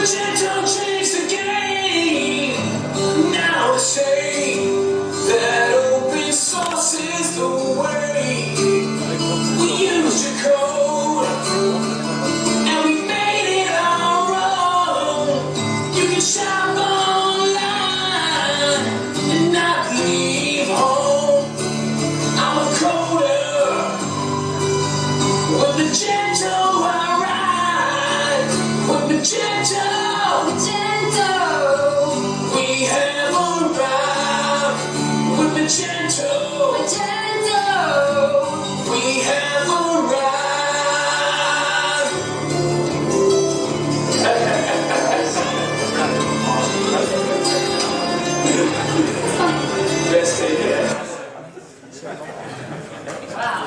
Magento changed the game. Now they say that open source is the way. We used your code and we made it our own. You can shop online and not leave home. I'm a coder with Magento. I ride with Magento. Magento. We have arrived with Magento. Magento. We have arrived. Best day yet. Wow.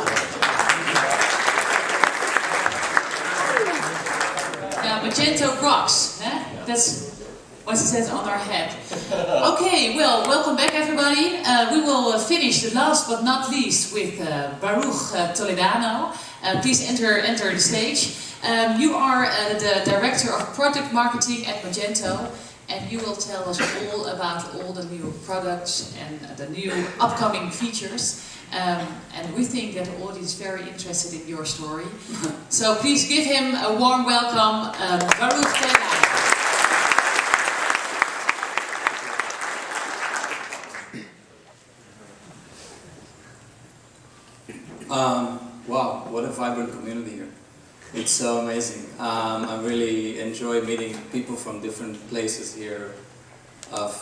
Yeah, Magento rocks. Eh? That's what it says on our head. Okay, well, welcome back everybody. We will finish the last but not least with Baruch Toledano. Please enter the stage. You are the Director of Product Marketing at Magento, and you will tell us all about all the new products and the new upcoming features. And we think that the audience is very interested in your story. So please give him a warm welcome, Baruch Toledano. Wow, what a vibrant community here. It's so amazing. I really enjoy meeting people from different places here of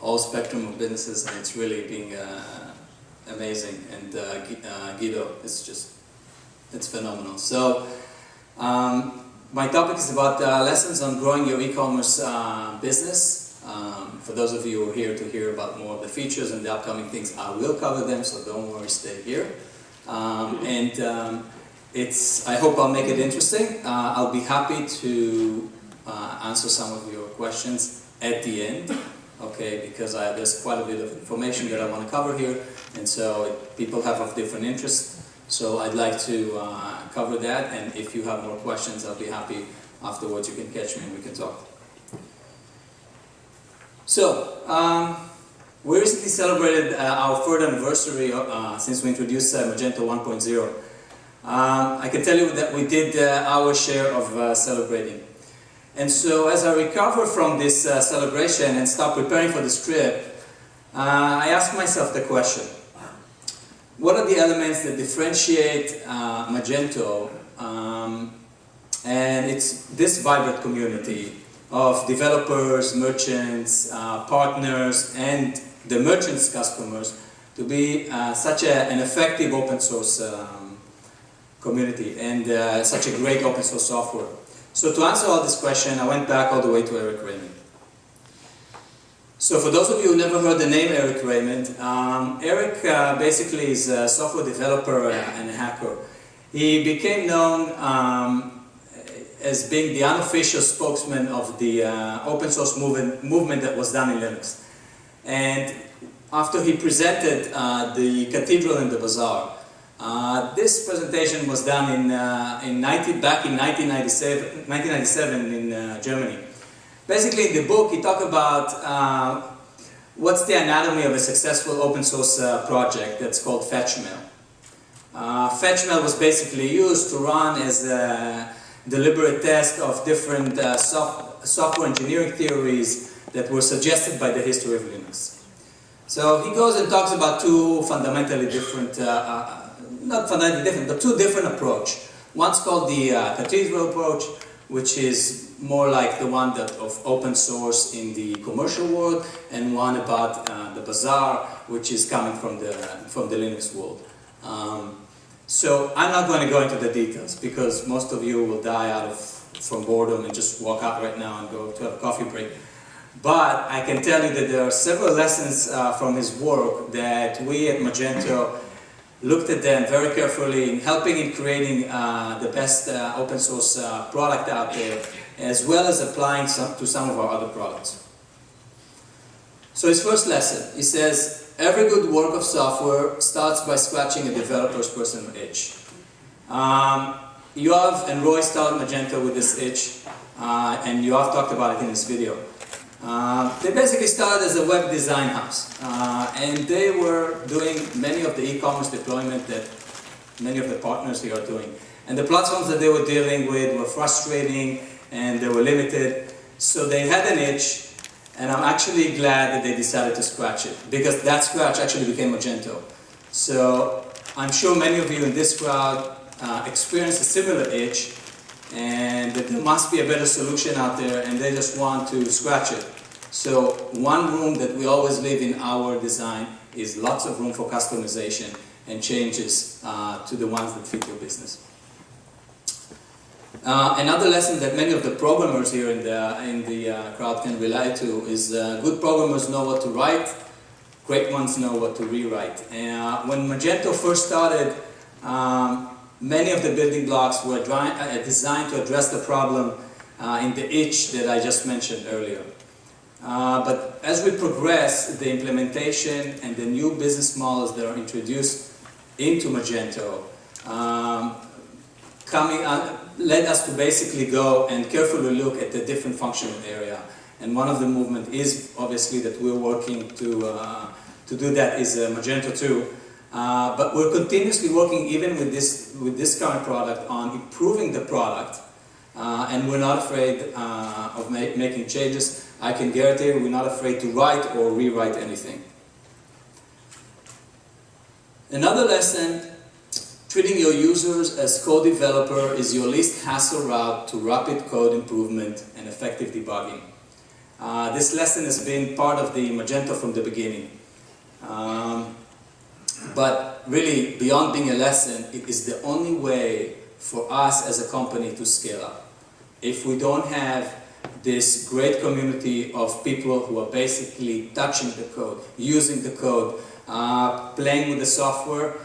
all spectrum of businesses, and it's really being amazing. And Guido, it's phenomenal. So my topic is about lessons on growing your e-commerce business. For those of you who are here to hear about more of the features and the upcoming things, I will cover them, so don't worry, stay here. I hope I'll make it interesting. I'll be happy to answer some of your questions at the end, okay, because there's quite a bit of information that I want to cover here, and so people have of different interests, so I'd like to cover that, and if you have more questions, I'll be happy afterwards. You can catch me and we can talk. So, we recently celebrated our third anniversary since we introduced Magento 1.0. I can tell you that we did our share of celebrating. And so as I recover from this celebration and start preparing for this trip, I asked myself the question, what are the elements that differentiate Magento and it's this vibrant community of developers, merchants, partners, and the merchants' customers to be such an effective open source community and such a great open source software. So to answer all this question, I went back all the way to Eric Raymond. So for those of you who never heard the name Eric Raymond, Eric basically is a software developer and a hacker. He became known as being the unofficial spokesman of the open source movement that was done in Linux. And after he presented the Cathedral and the Bazaar, this presentation was done back in 1997 in Germany. Basically, in the book, he talked about what's the anatomy of a successful open source project that's called FetchMail. FetchMail was basically used to run as a deliberate test of different software engineering theories that were suggested by the history of Linux. So he goes and talks about two fundamentally different, not fundamentally different, but two different approaches. One's called the Cathedral approach, which is more like the one of open source in the commercial world, and one about the Bazaar, which is coming from the Linux world. So I'm not going to go into the details because most of you will die from boredom and just walk out right now and go to have a coffee break. But I can tell you that there are several lessons from his work that we at Magento looked at them very carefully in helping in creating the best open source product out there, as well as applying to some of our other products. So his first lesson, he says, every good work of software starts by scratching a developer's personal itch. Yoav and Roy started Magento with this itch, and you have talked about it in this video. They basically started as a web design house, and they were doing many of the e-commerce deployment that many of the partners here are doing. And the platforms that they were dealing with were frustrating and they were limited, so they had an itch, and I'm actually glad that they decided to scratch it, because that scratch actually became Magento. So I'm sure many of you in this crowd experienced a similar itch, and that there must be a better solution out there, and they just want to scratch it. So one room that we always leave in our design is lots of room for customization and changes to the ones that fit your business. Another lesson that many of the programmers here in the crowd can relate to is good programmers know what to write, great ones know what to rewrite. When Magento first started, many of the building blocks were designed to address the problem in the itch that I just mentioned earlier. But as we progress, the implementation and the new business models that are introduced into Magento led us to basically go and carefully look at the different functional area. And one of the movement is obviously that we're working to do that is Magento 2. But we're continuously working even with this current product on improving the product, and we're not afraid of making changes. I can guarantee you we're not afraid to write or rewrite anything. Another lesson, treating your users as code developer is your least hassle route to rapid code improvement and effective debugging. This lesson has been part of the Magento from the beginning. But really, beyond being a lesson, it is the only way for us as a company to scale up. If we don't have this great community of people who are basically touching the code, using the code, playing with the software,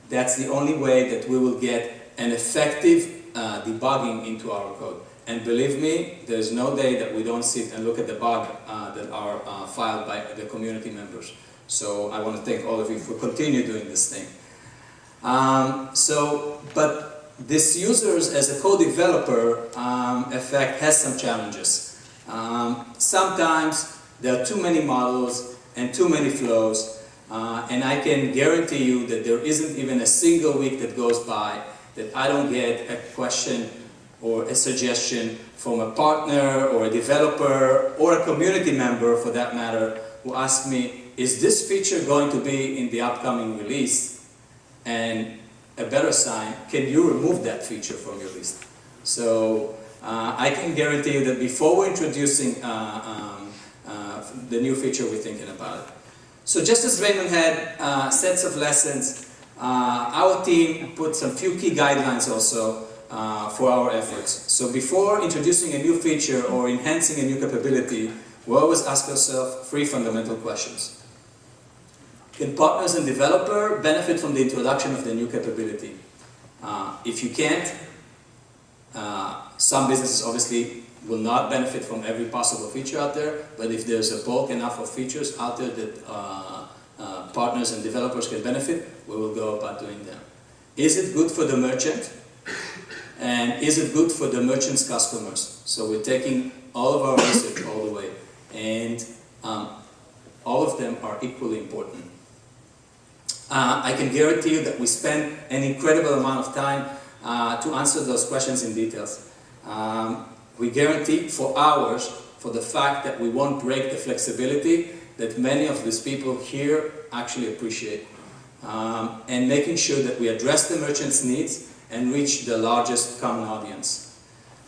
that's the only way that we will get an effective debugging into our code. And believe me, there's no day that we don't sit and look at the bugs that are filed by the community members. So I want to thank all of you for continuing doing this thing. But this users as a co-developer effect has some challenges. Sometimes there are too many models and too many flows, and I can guarantee you that there isn't even a single week that goes by that I don't get a question or a suggestion from a partner or a developer or a community member for that matter who asks me, is this feature going to be in the upcoming release? And a better sign, can you remove that feature from your list? So I can guarantee you that before we're introducing the new feature, we're thinking about it. So just as Raymond had sets of lessons, our team put some few key guidelines also for our efforts. So before introducing a new feature or enhancing a new capability, we always ask ourselves three fundamental questions. Can partners and developer benefit from the introduction of the new capability? If you can't, some businesses obviously will not benefit from every possible feature out there, but if there's a bulk enough of features out there that partners and developers can benefit, we will go about doing them. Is it good for the merchant? And is it good for the merchant's customers? So we're taking all of our research all the way, and all of them are equally important. I can guarantee you that we spend an incredible amount of time to answer those questions in details. We guarantee for hours for the fact that we won't break the flexibility that many of these people here actually appreciate. And making sure that we address the merchant's needs and reach the largest common audience.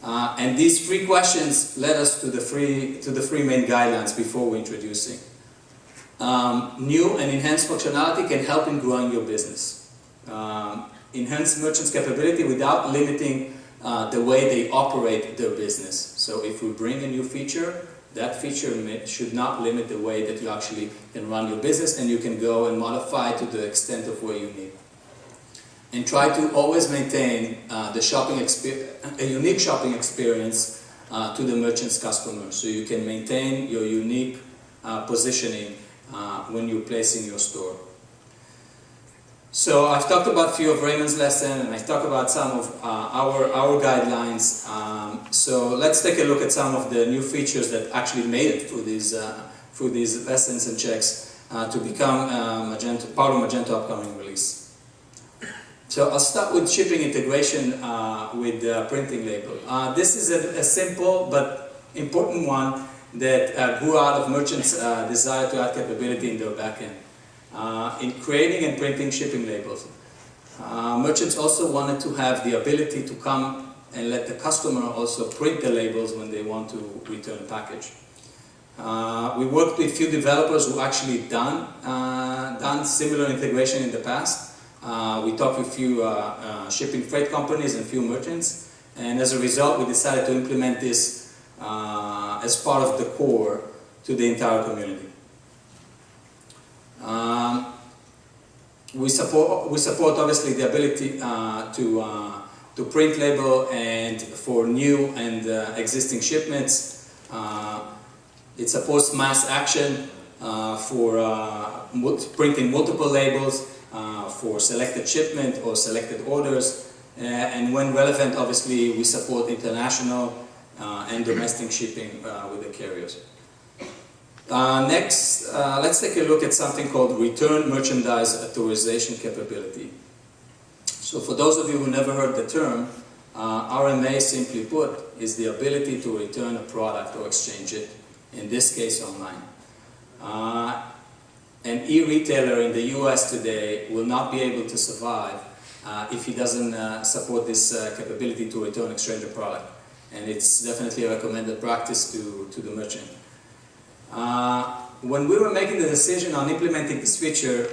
And these three questions led us to the three main guidelines before we're introducing. New and enhanced functionality can help in growing your business. Enhance merchants' capability without limiting the way they operate their business. So if we bring a new feature, that feature should not limit the way that you actually can run your business, and you can go and modify to the extent of where you need. And try to always maintain a unique shopping experience to the merchant's customers, so you can maintain your unique positioning when you're placing your store. So I've talked about a few of Raymond's lessons, and I've talked about some of our guidelines. So let's take a look at some of the new features that actually made it through these lessons and checks to become part of Magento upcoming release. So I'll start with shipping integration with printing label. This is a simple but important one that grew out of merchants' desire to add capability in their backend. In creating and printing shipping labels. Merchants also wanted to have the ability to come and let the customer also print the labels when they want to return a package. We worked with a few developers who actually done similar integration in the past. We talked with a few shipping freight companies and a few merchants, and as a result we decided to implement this as part of the core to the entire community. We support obviously the ability to print label and for new and existing shipments. It supports mass action for printing multiple labels for selected shipment or selected orders, and when relevant, obviously we support international and domestic shipping with the carriers. Next, let's take a look at something called Return Merchandise Authorization Capability. So for those of you who never heard the term, RMA, simply put, is the ability to return a product or exchange it, in this case online. An e-retailer in the US today will not be able to survive if he doesn't support this capability to return exchange a product. And it's definitely a recommended practice to the merchant. When we were making the decision on implementing this feature,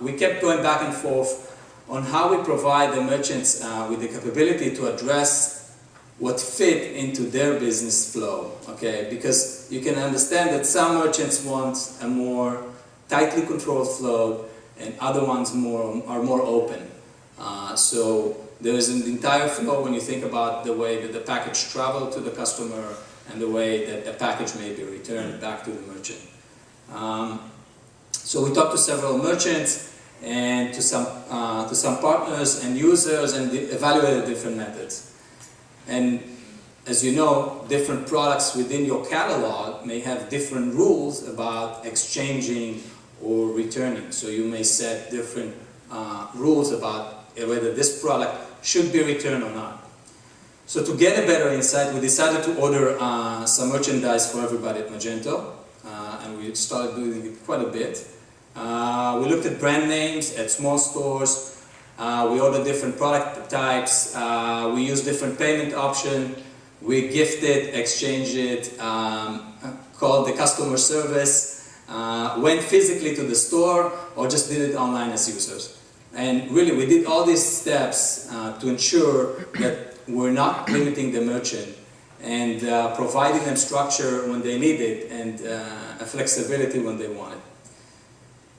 we kept going back and forth on how we provide the merchants with the capability to address what fit into their business flow. Okay, because you can understand that some merchants want a more tightly controlled flow, and other ones are more open. So there is an entire flow when you think about the way that the package traveled to the customer and the way that a package may be returned back to the merchant. So we talked to several merchants and to some partners and users and evaluated different methods. And as you know, different products within your catalog may have different rules about exchanging or returning. So you may set different rules about whether this product should be returned or not. So to get a better insight, we decided to order some merchandise for everybody at Magento, and we started doing it quite a bit. We looked at brand names at small stores, we ordered different product types, we used different payment options, we gifted, exchanged it, called the customer service, went physically to the store, or just did it online as users. And really we did all these steps to ensure that we're not limiting the merchant and providing them structure when they need it and a flexibility when they want it.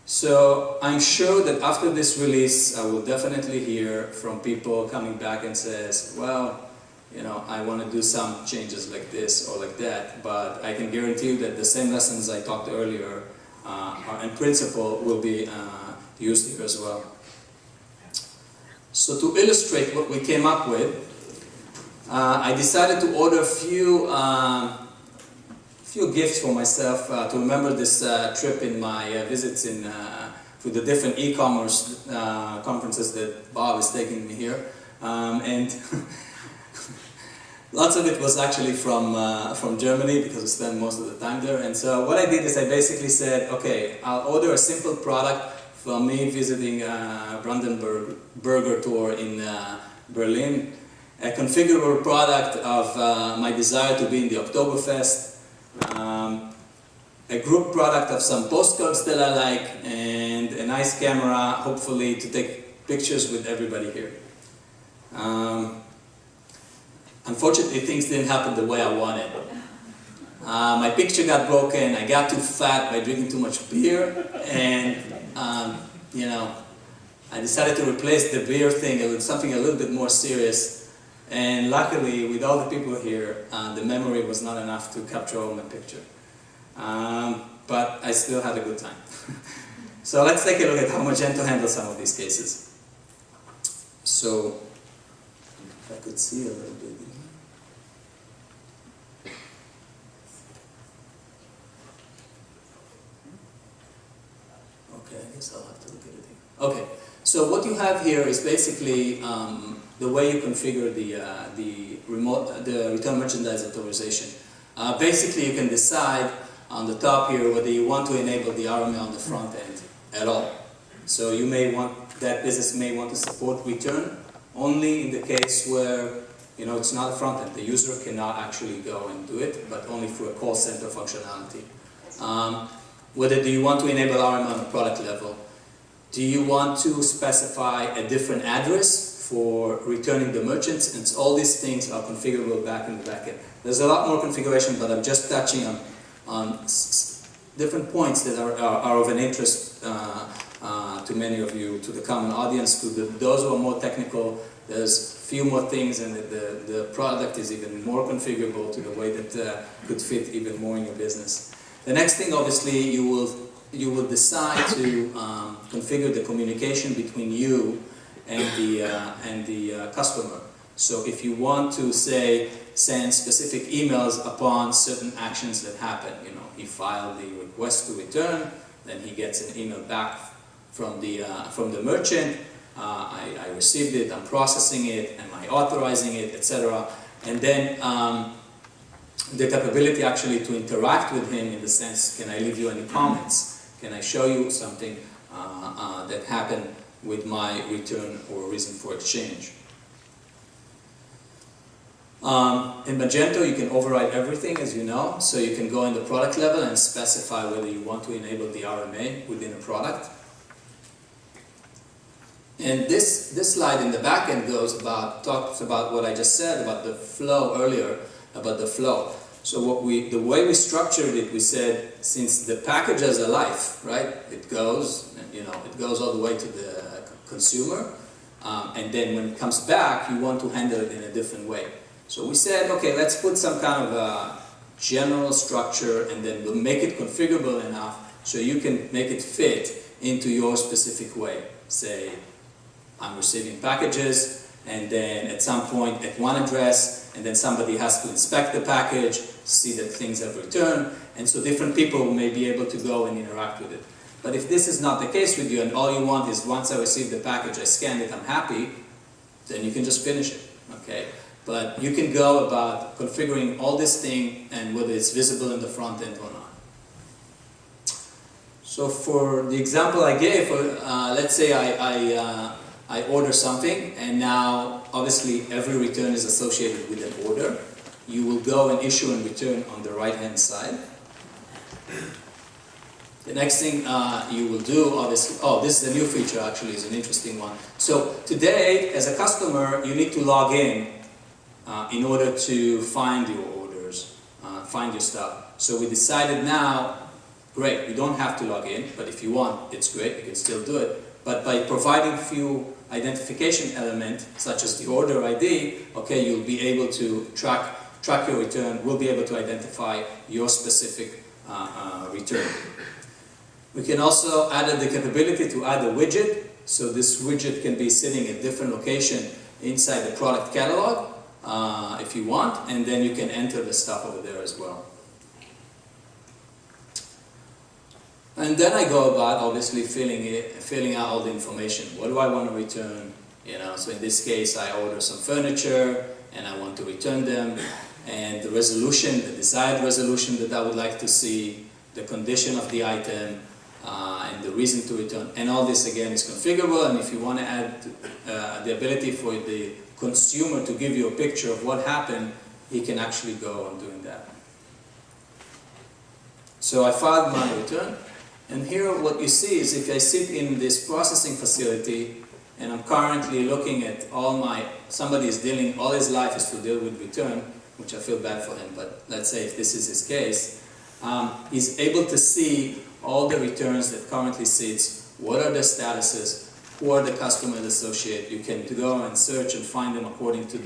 So I'm sure that after this release I will definitely hear from people coming back and says, well, you know, I want to do some changes like this or like that, but I can guarantee you that the same lessons I talked earlier in principle will be used here as well. So to illustrate what we came up with, I decided to order a few gifts for myself to remember this trip in my visits to the different e-commerce conferences that Bob is taking me here, and lots of it was actually from Germany because we spent most of the time there. And so what I did is I basically said, okay, I'll order a simple product from me visiting Brandenburg Burger Tour in Berlin, a configurable product of my desire to be in the Oktoberfest, a group product of some postcards that I like, and a nice camera, hopefully to take pictures with everybody here. Unfortunately, things didn't happen the way I wanted. My picture got broken, I got too fat by drinking too much beer, and you know, I decided to replace the beer thing with something a little bit more serious. And luckily, with all the people here, the memory was not enough to capture all my picture. But I still had a good time. So let's take a look at how Magento handles some of these cases. So, if I could see a little bit. Okay, I guess I'll have to look at it. Okay, so what you have here is basically the way you configure the return merchandise authorization. Basically, you can decide on the top here whether you want to enable the RMA on the front end at all. So you may want, that business may want to support return only in the case where, you know, it's not a front end. The user cannot actually go and do it, but only through a call center functionality. Whether do you want to enable RMA on the product level? Do you want to specify a different address for returning the merchants? And all these things are configurable back in the backend. There's a lot more configuration, but I'm just touching on different points that are of an interest to many of you, to the common audience, to those who are more technical. There's few more things, and the product is even more configurable to the way that could fit even more in your business. The next thing, obviously, you will decide to configure the communication between you and the customer. So if you want to, say, send specific emails upon certain actions that happen, you know, he filed the request to return, then he gets an email back from the merchant. I received it, I'm processing it, am I authorizing it, etc. And then the capability actually to interact with him in the sense, can I leave you any comments? Can I show you something that happened with my return or reason for exchange? In Magento, you can override everything, as you know, so you can go in the product level and specify whether you want to enable the RMA within a product. And this slide in the back end talks about what I just said about the flow earlier, about the flow. So the way we structured it, we said, since the package has a life, right? It goes, you know, it goes all the way to the consumer, and then when it comes back, you want to handle it in a different way. So we said, okay, let's put some kind of a general structure, and then we'll make it configurable enough so you can make it fit into your specific way. Say, I'm receiving packages, and then at some point at one address, and then somebody has to inspect the package, see that things have returned, and so different people may be able to go and interact with it. But if this is not the case with you, and all you want is once I receive the package, I scanned it, I'm happy, then you can just finish it, okay? But you can go about configuring all this thing and whether it's visible in the front end or not. So for the example I gave, let's say I order something, and now obviously every return is associated with an order. You will go and issue and return on the right hand side. The next thing you will do, obviously, this is a new feature actually, is an interesting one. So today, as a customer, you need to log in order to find your orders, find your stuff. So we decided now, great, you don't have to log in, but if you want, it's great, you can still do it. But by providing a few identification elements, such as the order ID, okay, you'll be able to track your return, we'll be able to identify your specific return. We can also add the capability to add a widget, so this widget can be sitting at different location inside the product catalog, if you want, and then you can enter the stuff over there as well. And then I go about obviously filling out all the information. What do I want to return? You know, so in this case, I order some furniture and I want to return them, and the resolution, the desired resolution that I would like to see, the condition of the item, and the reason to return. And all this again is configurable, and if you want to add the ability for the consumer to give you a picture of what happened, he can actually go on doing that. So I filed my return, and here what you see is if I sit in this processing facility and I'm currently looking at somebody is dealing, all his life is to deal with return, which I feel bad for him, but let's say if this is his case, he's able to see all the returns that currently sits, what are the statuses, who are the customers associated. You can go and search and find them according to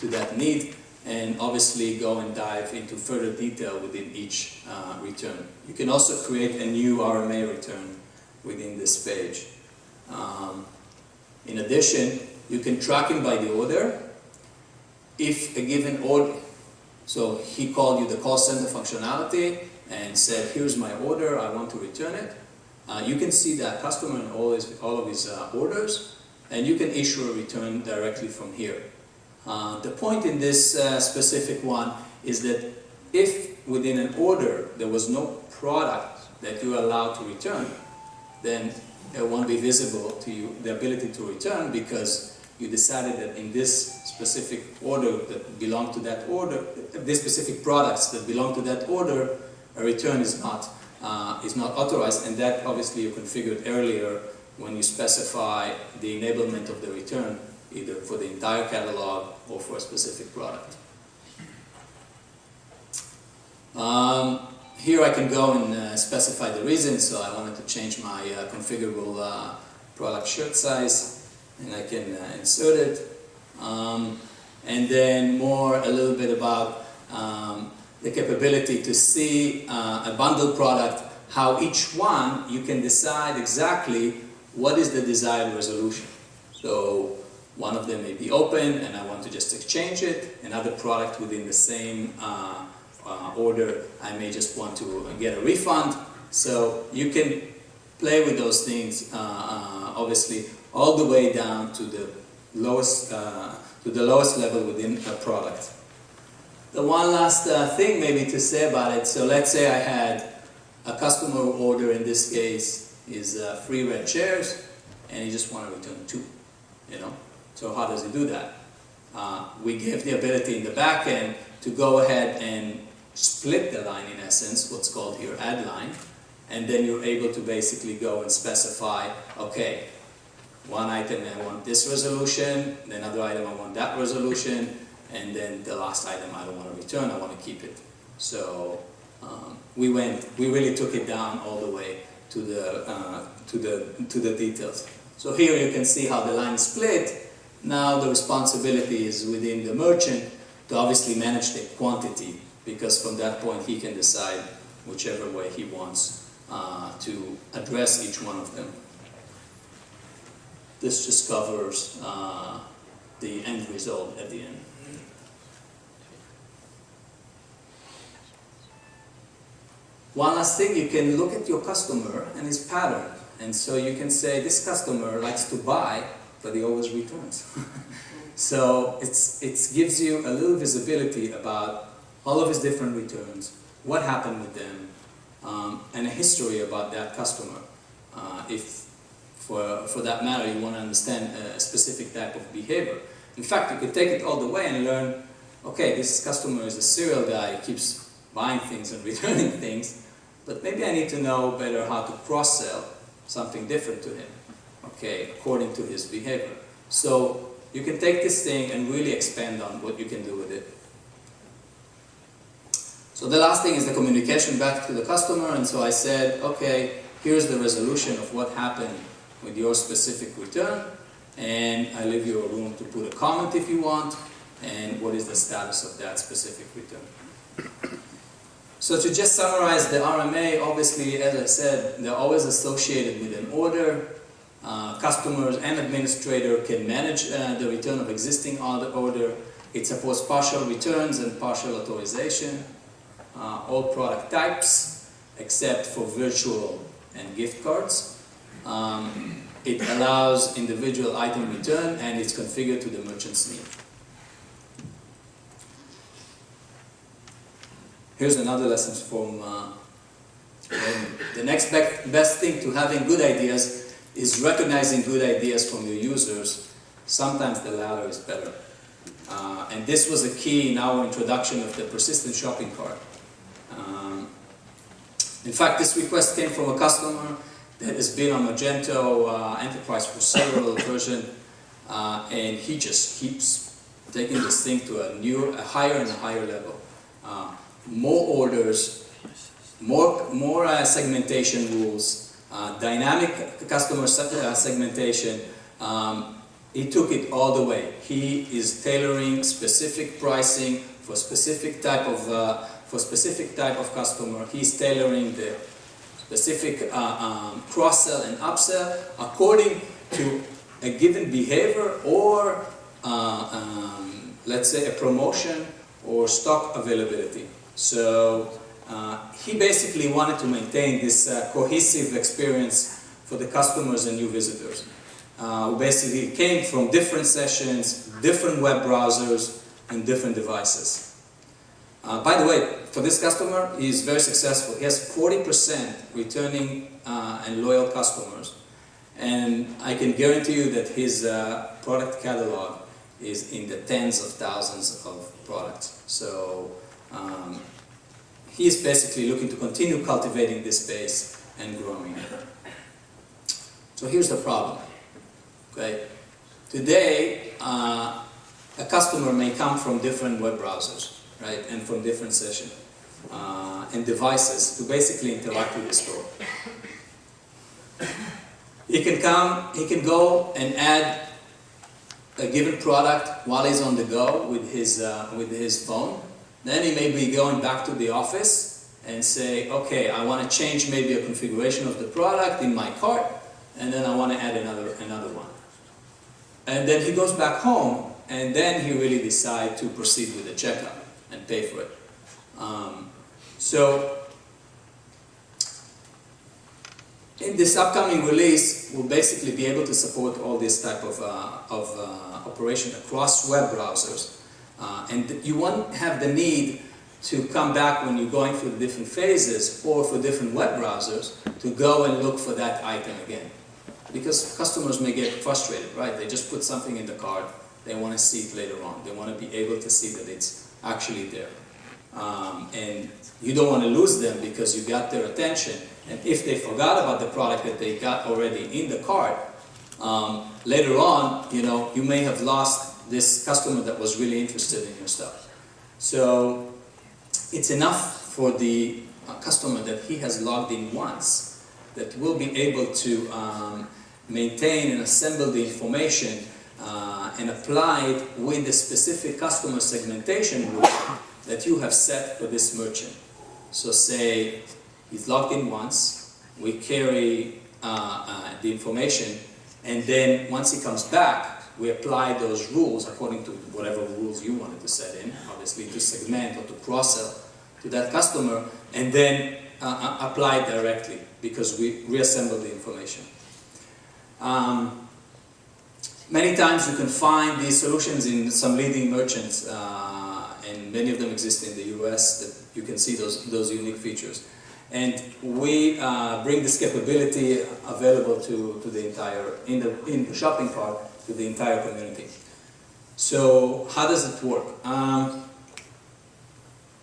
that need, and obviously go and dive into further detail within each return. You can also create a new RMA return within this page. In addition, you can track him by the order. If a given order, so he called you the call center functionality and said, here's my order, I want to return it. You can see that customer and all of his orders, and you can issue a return directly from here. The point in this specific one is that if within an order there was no product that you are allowed to return, then it won't be visible to you, the ability to return, because you decided that in this specific order that belong to that order, these specific products that belong to that order, a return is not authorized, and that obviously you configured earlier when you specify the enablement of the return, either for the entire catalog or for a specific product. Here I can go and specify the reason, so I wanted to change my configurable product shirt size, and I can insert it. And then a little bit about the capability to see a bundled product, how each one you can decide exactly what is the desired resolution. So one of them may be open and I want to just exchange it. Another product within the same order, I may just want to get a refund. So you can play with those things, obviously, all the way down to the lowest level within a product. The one last thing maybe to say about it, so let's say I had a customer order, in this case, is 3 red chairs, and he just want to return 2, So how does he do that? We give the ability in the back end to go ahead and split the line, in essence, what's called here add line, and then you're able to basically go and specify, okay, one item I want this resolution, another item I want that resolution, and then the last item I don't want to return, I want to keep it. So we really took it down all the way to the details. So here you can see how the line is split. Now the responsibility is within the merchant to obviously manage the quantity, because from that point he can decide whichever way he wants to address each one of them. This just covers the end result at the end. One last thing, you can look at your customer and his pattern. And so you can say, this customer likes to buy, but he always returns. So it gives you a little visibility about all of his different returns, what happened with them, and a history about that customer. If, for that matter, you want to understand a specific type of behavior. In fact, you could take it all the way and learn, okay, this customer is a serial guy, he keeps buying things and returning things, but maybe I need to know better how to cross-sell something different to him, okay, according to his behavior. So you can take this thing and really expand on what you can do with it. So the last thing is the communication back to the customer, and so I said, okay, here's the resolution of what happened with your specific return, and I leave you a room to put a comment if you want, and what is the status of that specific return. So to just summarize the RMA, obviously, as I said, they're always associated with an order. Customers and administrator can manage the return of existing order. It supports partial returns and partial authorization. All product types, except for virtual and gift cards. It allows individual item return, and it's configured to the merchant's need. Here's another lesson from the next best thing to having good ideas is recognizing good ideas from your users. Sometimes the latter is better. And this was a key in our introduction of the persistent shopping cart. In fact, this request came from a customer that has been on Magento Enterprise for several versions, and he just keeps taking this thing to a higher and a higher level. More orders, more segmentation rules, dynamic customer segmentation. He took it all the way. He is tailoring specific pricing for specific type of customer. He's tailoring the specific cross-sell and upsell according to a given behavior or let's say a promotion or stock availability. So he basically wanted to maintain this cohesive experience for the customers and new visitors, who basically came from different sessions, different web browsers, and different devices. By the way, for this customer, he is very successful. He has 40% returning and loyal customers, and I can guarantee you that his product catalog is in the tens of thousands of products. So he is basically looking to continue cultivating this base and growing it. So here's the problem. Okay, today a customer may come from different web browsers, right, and from different sessions and devices to basically interact with the store. He can go and add a given product while he's on the go with his phone. Then he may be going back to the office and say, okay, I want to change maybe a configuration of the product in my cart, and then I want to add another one. And then he goes back home, and then he really decides to proceed with the checkout and pay for it. So in this upcoming release, we'll basically be able to support all this type of operation across web browsers. And you won't have the need to come back when you're going through the different phases or for different web browsers to go and look for that item again. Because customers may get frustrated, right? They just put something in the cart, they want to see it later on. They want to be able to see that it's actually there. And you don't want to lose them because you got their attention. And if they forgot about the product that they got already in the cart, later on, you may have lost this customer that was really interested in your stuff. So it's enough for the customer that he has logged in once that will be able to maintain and assemble the information and apply it with the specific customer segmentation rule that you have set for this merchant. So say he's logged in once, we carry the information, and then once he comes back, we apply those rules according to whatever rules you wanted to set in, obviously to segment or to cross-sell to that customer, and then apply it directly because we reassemble the information. Many times you can find these solutions in some leading merchants, and many of them exist in the US, that you can see those unique features. And we bring this capability available to the entire, in the shopping cart, to the entire community. So how does it work?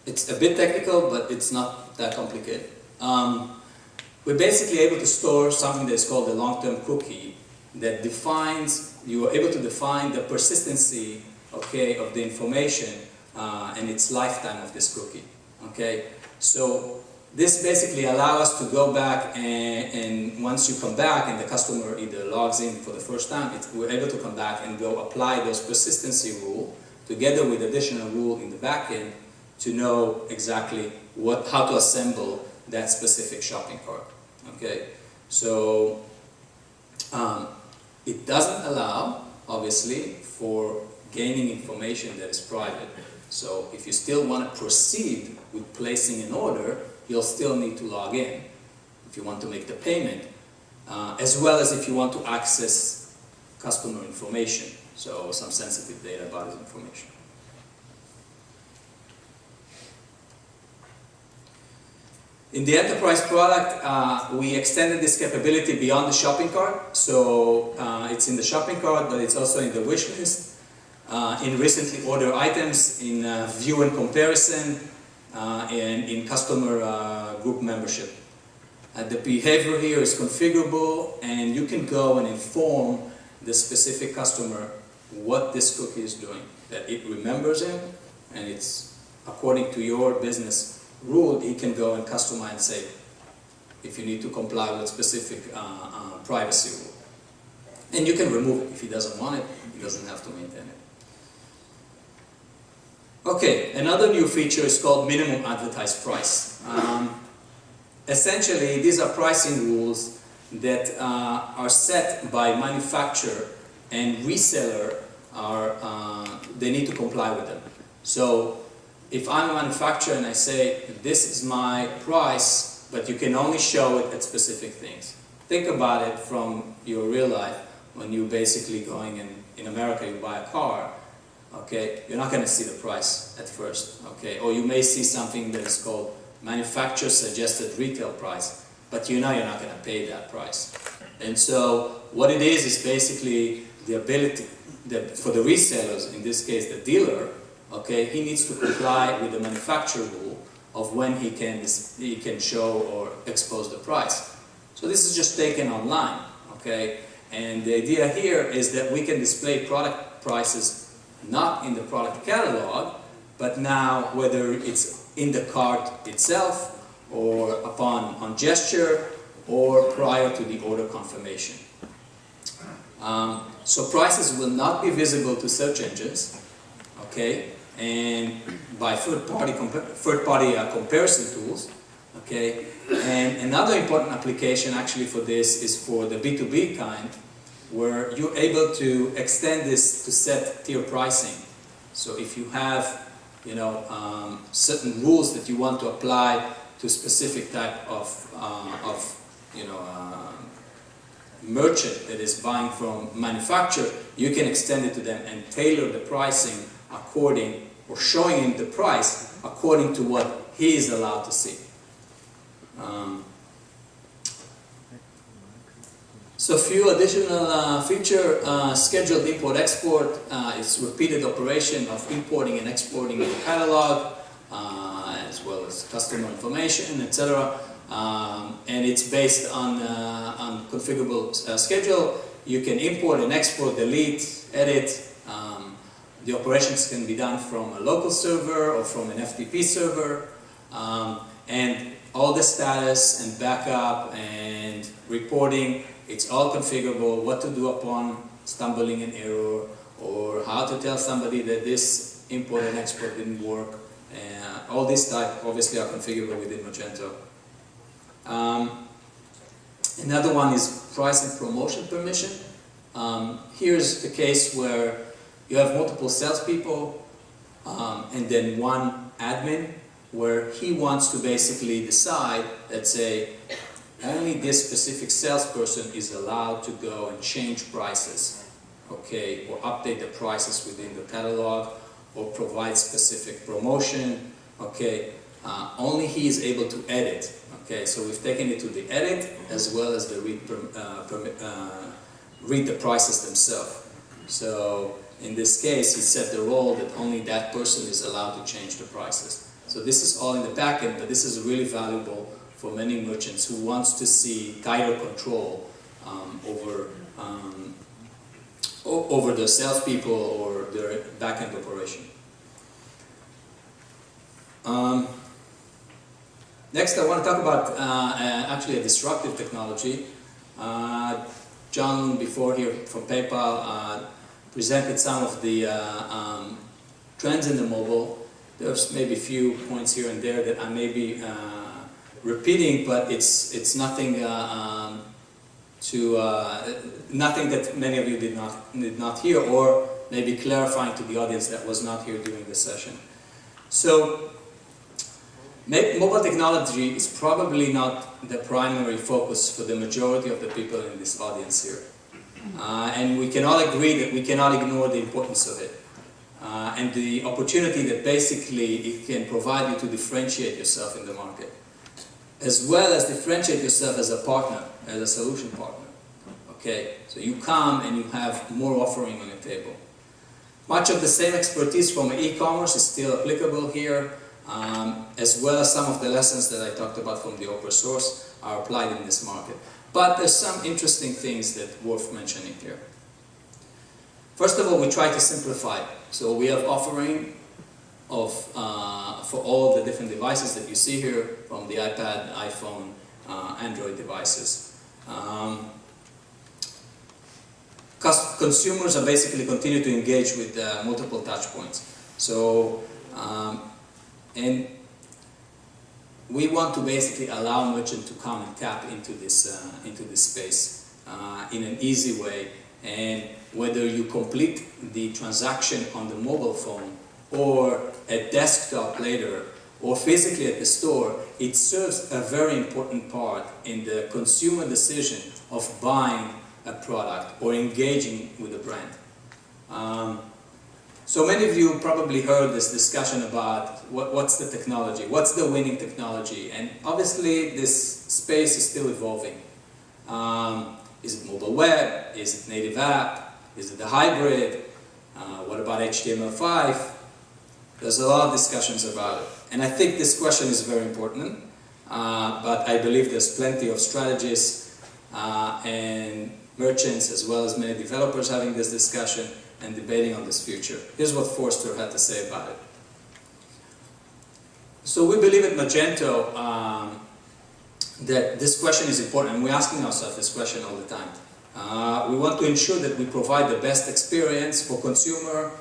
It's a bit technical, but it's not that complicated. We're basically able to store something that's called a long-term cookie that defines, you are able to define the persistency, okay, of the information and its lifetime of this cookie. Okay, so this basically allows us to go back and once you come back and the customer either logs in for the first time, we're able to come back and go apply those persistency rule together with additional rule in the back end to know exactly how to assemble that specific shopping cart. Okay, so it doesn't allow, obviously, for gaining information that is private. So if you still want to proceed with placing an order, you'll still need to log in if you want to make the payment, as well as if you want to access customer information, so some sensitive data about his information. In the enterprise product, we extended this capability beyond the shopping cart, so it's in the shopping cart, but it's also in the wish list, in recently ordered items, in view and comparison, and in customer group membership. The behavior here is configurable, and you can go and inform the specific customer what this cookie is doing, that it remembers him, and it's according to your business rule, he can go and customize and say if you need to comply with specific privacy rule. And you can remove it if he doesn't want it, he doesn't have to maintain it. Okay, another new feature is called minimum advertised price. essentially, these are pricing rules that are set by manufacturer, and reseller they need to comply with them. So if I'm a manufacturer and I say, this is my price, but you can only show it at specific things. Think about it from your real life. When you're basically going in America, you buy a car, okay, you're not going to see the price at first, okay, or you may see something that is called manufacturer suggested retail price, but you know you're not going to pay that price. And so what it is basically the ability for the resellers, in this case the dealer, okay, he needs to comply with the manufacturer rule of when he can show or expose the price. So this is just taken online, okay, and the idea here is that we can display product prices not in the product catalog, but now whether it's in the cart itself or on gesture or prior to the order confirmation. So prices will not be visible to search engines, okay, and by third-party comparison tools, okay. And another important application actually for this is for the B2B kind, where you're able to extend this to set tier pricing. So if you have, you know, certain rules that you want to apply to a specific type of you know, merchant that is buying from manufacturer, you can extend it to them and tailor the pricing according, or showing him the price according to what he is allowed to see. So a few additional feature, scheduled import-export, it's repeated operation of importing and exporting in the catalog, as well as customer information, etc. And it's based on configurable schedule. You can import and export, delete, edit. The operations can be done from a local server or from an FTP server. And all the status and backup and reporting, it's all configurable, what to do upon stumbling an error, or how to tell somebody that this import and export didn't work. All these type obviously are configurable within Magento. Another one is price and promotion permission. Here's the case where you have multiple salespeople and then one admin, where he wants to basically decide, let's say, only this specific salesperson is allowed to go and change prices, okay, or update the prices within the catalog, or provide specific promotion, okay. Only he is able to edit, okay. So we've taken it to the edit as well as the read the prices themselves. So in this case, he set the role that only that person is allowed to change the prices. So this is all in the backend, but this is really valuable for many merchants who wants to see tighter control over their salespeople or their backend operation. Next, I want to talk about actually a disruptive technology. John, before here from PayPal, presented some of the trends in the mobile. There's maybe a few points here and there that I may be repeating, but it's nothing nothing that many of you did not hear, or maybe clarifying to the audience that was not here during the session. So mobile technology is probably not the primary focus for the majority of the people in this audience here. And we can all agree that we cannot ignore the importance of it. And the opportunity that basically it can provide you to differentiate yourself in the market, as well as differentiate yourself as a partner, as a solution partner. Okay, so you come and you have more offering on your table. Much of the same expertise from e-commerce is still applicable here, as well as some of the lessons that I talked about from the open source are applied in this market. But there's some interesting things that are worth mentioning here. First of all, we try to simplify. So we have offering of for all of the different devices that you see here, from the iPad, iPhone, Android devices. Consumers are basically continue to engage with multiple touch points. So and we want to basically allow merchants to come and tap into this space in an easy way. And whether you complete the transaction on the mobile phone or at desktop later or physically at the store, it serves a very important part in the consumer decision of buying a product or engaging with a brand. So many of you probably heard this discussion about what's the technology, what's the winning technology, and obviously this space is still evolving. Is it mobile web? Is it native app? Is it the hybrid? What about HTML5? There's a lot of discussions about it. And I think this question is very important, but I believe there's plenty of strategists and merchants as well as many developers having this discussion and debating on this future. Here's what Forrester had to say about it. So we believe at Magento that this question is important, and we're asking ourselves this question all the time. We want to ensure that we provide the best experience for consumer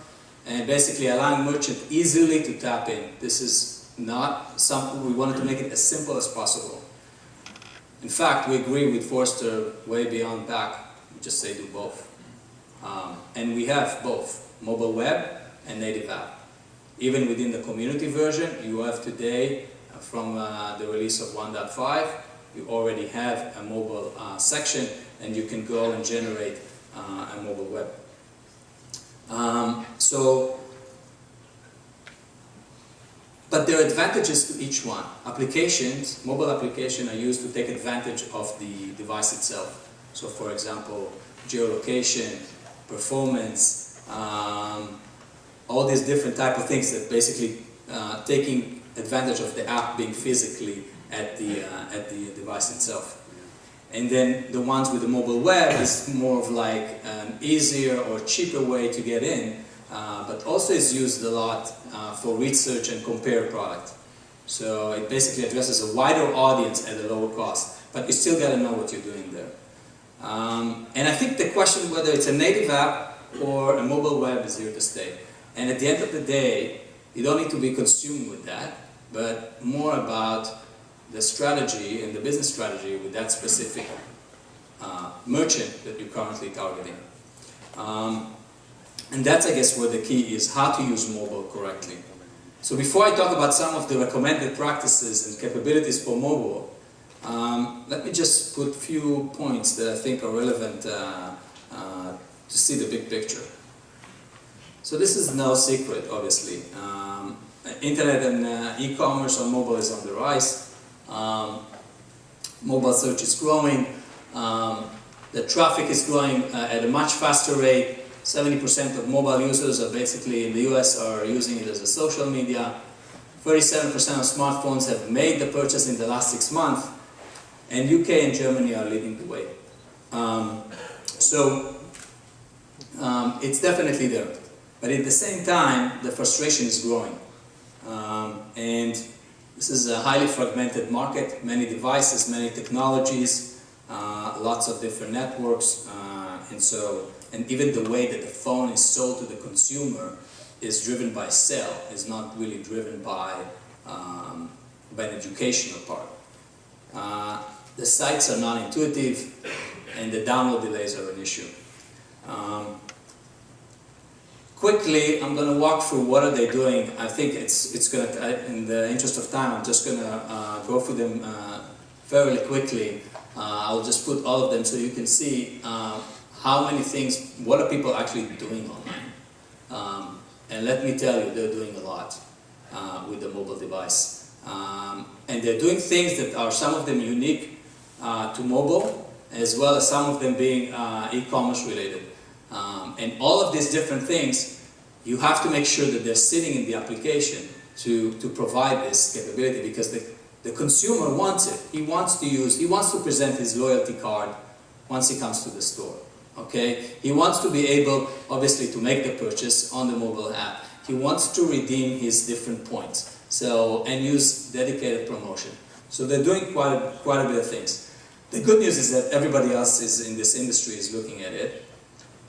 and basically allowing merchant easily to tap in. This is not something, we wanted to make it as simple as possible. In fact, we agree with Forrester way beyond back. We just say do both. And we have both, mobile web and native app. Even within the community version, you have today, from the release of 1.5, you already have a mobile section, and you can go and generate a mobile web. But there are advantages to each one. Applications, mobile applications are used to take advantage of the device itself. So for example, geolocation, performance, all these different type of things that basically taking advantage of the app being physically at the device itself. And then the ones with the mobile web is more of like an easier or cheaper way to get in, but also is used a lot for research and compare product. So it basically addresses a wider audience at a lower cost, but you still got to know what you're doing there. And I think the question whether it's a native app or a mobile web is here to stay. And at the end of the day, you don't need to be consumed with that, but more about the strategy and the business strategy with that specific merchant that you're currently targeting. And that's, I guess, where the key is, how to use mobile correctly. So before I talk about some of the recommended practices and capabilities for mobile, let me just put a few points that I think are relevant to see the big picture. So this is no secret, obviously. Internet and e-commerce on mobile is on the rise. Mobile search is growing. The traffic is growing at a much faster rate. 70% of mobile users are basically in the US are using it as a social media. 37% of smartphones have made the purchase in the last 6 months. And UK and Germany are leading the way. It's definitely there. But at the same time, the frustration is growing. And this is a highly fragmented market, many devices, many technologies, lots of different networks, and even the way that the phone is sold to the consumer is driven by sale, is not really driven by an educational part. The sites are non-intuitive, and the download delays are an issue. Quickly, I'm going to walk through what are they doing. I think it's going to, in the interest of time, I'm just going to go through them fairly quickly. I'll just put all of them so you can see how many things, what are people actually doing online. And let me tell you, they're doing a lot with the mobile device. And they're doing things that are some of them unique to mobile, as well as some of them being e-commerce related. And all of these different things, you have to make sure that they're sitting in the application to provide this capability, because the consumer wants it. He wants to present his loyalty card once he comes to the store. Okay? He wants to be able, obviously, to make the purchase on the mobile app. He wants to redeem his different points. And use dedicated promotion. So they're doing quite a bit of things. The good news is that everybody else is in this industry is looking at it.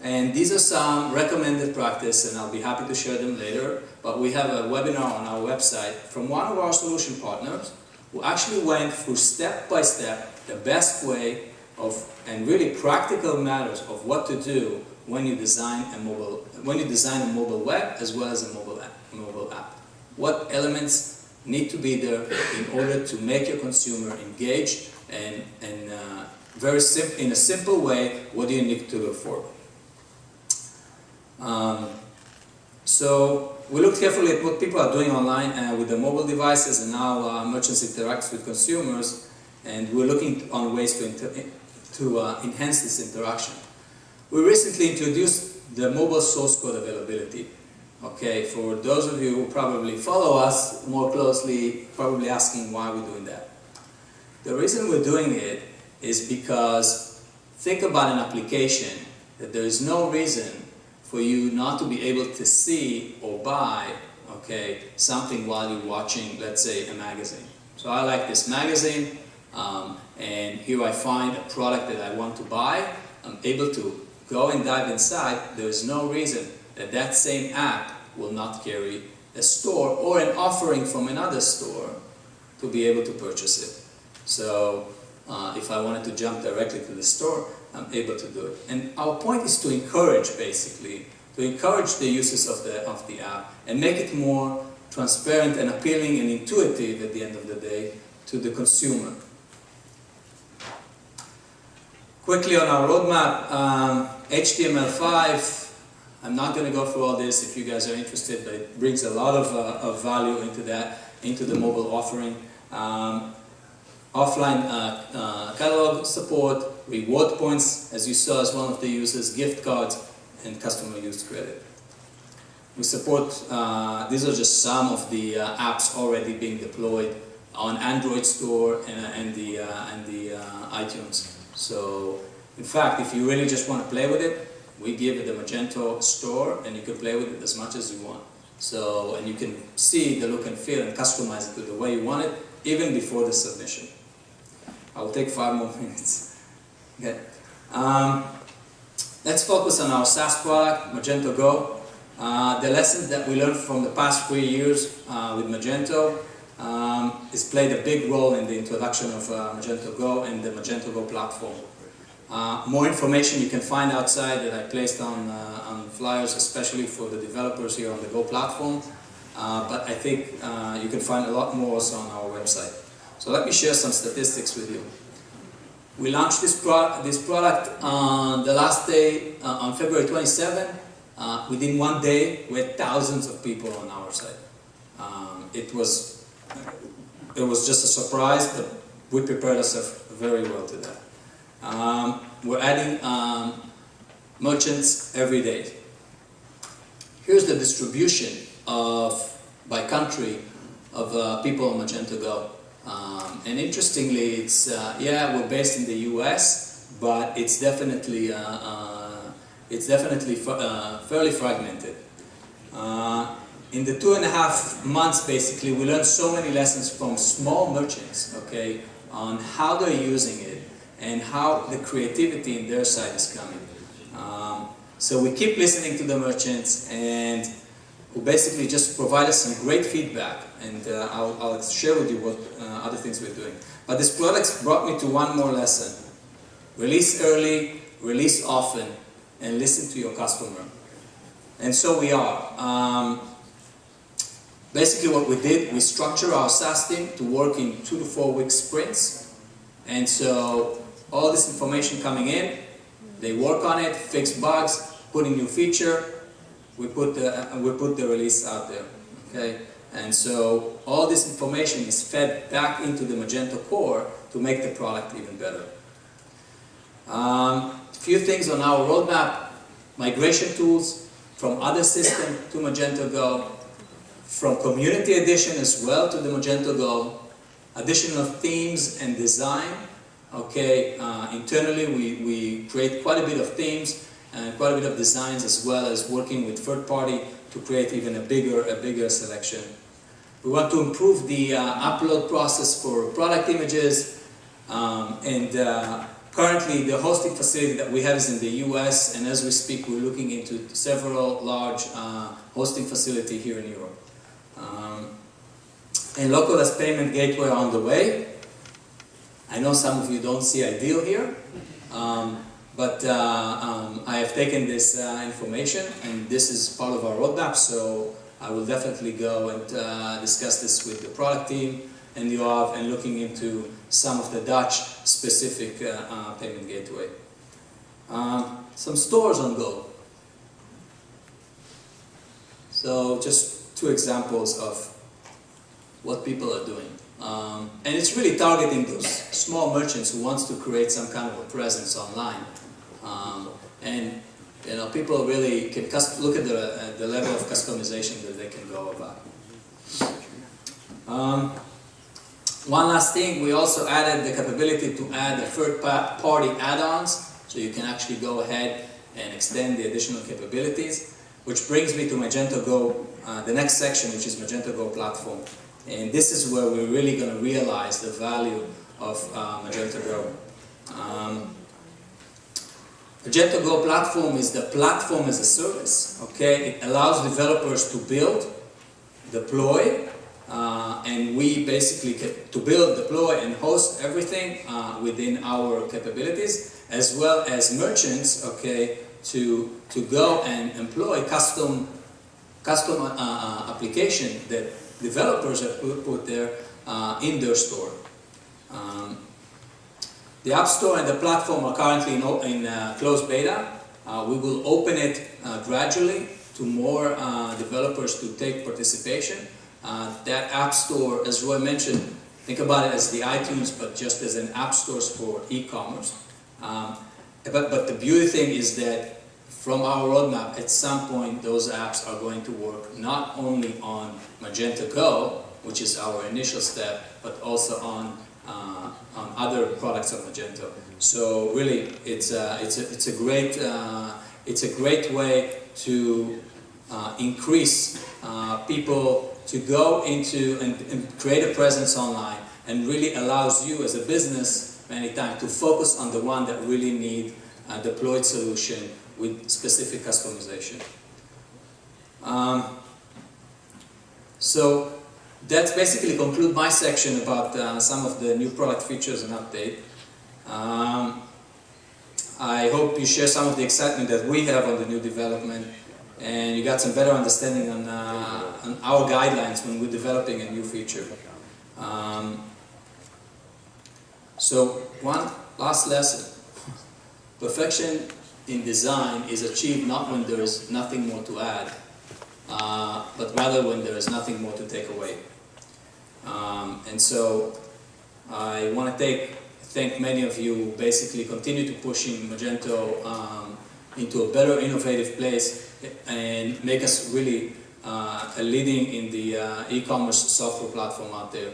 And these are some recommended practice, and I'll be happy to share them later. But we have a webinar on our website from one of our solution partners who actually went through step by step the best way of, and really practical matters of what to do when you design a mobile web as well as a mobile app. What elements need to be there in order to make your consumer engaged and in a simple way, what do you need to look for? So we looked carefully at what people are doing online with their mobile devices and how merchants interact with consumers, and we're looking on ways to enhance this interaction. We recently introduced the mobile source code availability. Okay, for those of you who probably follow us more closely, probably asking why we're doing that. The reason we're doing it is because think about an application that there is no reason for you not to be able to see or buy, okay, something while you're watching, let's say, a magazine. So I like this magazine, and here I find a product that I want to buy. I'm able to go and dive inside. There is no reason that that same app will not carry a store or an offering from another store to be able to purchase it. So if I wanted to jump directly to the store, I'm able to do it. And our point is to encourage, basically, to encourage the uses of the app and make it more transparent and appealing and intuitive at the end of the day to the consumer. Quickly on our roadmap, HTML5, I'm not going to go through all this if you guys are interested, but it brings a lot of value into that, into the mobile offering. Offline catalog support, reward points, as you saw as one of the uses, gift cards, and customer use credit. We support, these are just some of the apps already being deployed on Android Store and the iTunes. So, in fact, if you really just want to play with it, we give it the Magento store, and you can play with it as much as you want. So, and you can see the look and feel and customize it to the way you want it, even before the submission. I will take 5 more minutes. Okay. Let's focus on our SaaS product, Magento Go. The lessons that we learned from the past 3 years with Magento has played a big role in the introduction of Magento Go and the Magento Go platform. More information you can find outside that I placed on flyers, especially for the developers here on the Go platform. But I think you can find a lot more also on our website. So let me share some statistics with you. We launched this product on the last day, on February 27. Within 1 day, we had thousands of people on our site. It was just a surprise, but we prepared ourselves very well to that. We're adding merchants every day. Here's the distribution by country of people on Magento Go. And interestingly, it's we're based in the US, but it's definitely fairly fragmented. In the 2.5 months, basically, we learned so many lessons from small merchants, okay, on how they're using it and how the creativity in their side is coming. So we keep listening to the merchants, and who basically just provide us some great feedback, and I'll share with you what other things we're doing. But this product brought me to one more lesson. Release early, release often, and listen to your customer. And so we are. Basically what we did, we structure our SaaS team to work in 2 to 4 week sprints. And so all this information coming in, they work on it, fix bugs, put in new feature, we put the release out there, okay? And so all this information is fed back into the Magento core to make the product even better. Few things on our roadmap: migration tools from other systems to Magento Go, from Community Edition as well to the Magento Go, additional themes and design. Okay, internally we create quite a bit of themes and quite a bit of designs, as well as working with third party to create even a bigger selection. We want to improve the upload process for product images, and currently the hosting facility that we have is in the US, and as we speak we're looking into several large hosting facilities here in Europe. and localized payment gateway are on the way. I know some of you don't see ideal here, but I have taken this information, and this is part of our roadmap, so I will definitely go and discuss this with the product team and the OAV, and looking into some of the Dutch specific payment gateway. Some stores on Go. So just two examples of what people are doing. And it's really targeting those small merchants who wants to create some kind of a presence online. And you know, people really can look at the level of customization that they can go about. One last thing, we also added the capability to add the third-party add-ons, so you can actually go ahead and extend the additional capabilities, which brings me to Magento Go, the next section, which is Magento Go platform. And this is where we're really going to realize the value of Magento Go. Magento Go platform is the platform as a service. Okay, it allows developers to build, deploy, and we basically to build, deploy, and host everything within our capabilities, as well as merchants. Okay, to go and employ custom application that developers have put there in their store. The App Store and the platform are currently in closed beta. We will open it gradually to more developers to take participation. That App Store, as Roy mentioned, think about it as the iTunes, but just as an app store for e-commerce. But the beauty thing is that from our roadmap, at some point, those apps are going to work not only on Magento Go, which is our initial step, but also on other products of Magento. So really, it's a great way to increase people to go into and create a presence online, and really allows you as a business many times to focus on the one that really need a deployed solution with specific customization. So that's basically conclude my section about some of the new product features and update. I hope you share some of the excitement that we have on the new development, and you got some better understanding on our guidelines when we're developing a new feature. So one last lesson. Perfection in design is achieved not when there is nothing more to add, but rather when there is nothing more to take away. And so I want to thank many of you who basically continue to pushing Magento into a better, innovative place and make us really a leading in the e-commerce software platform out there.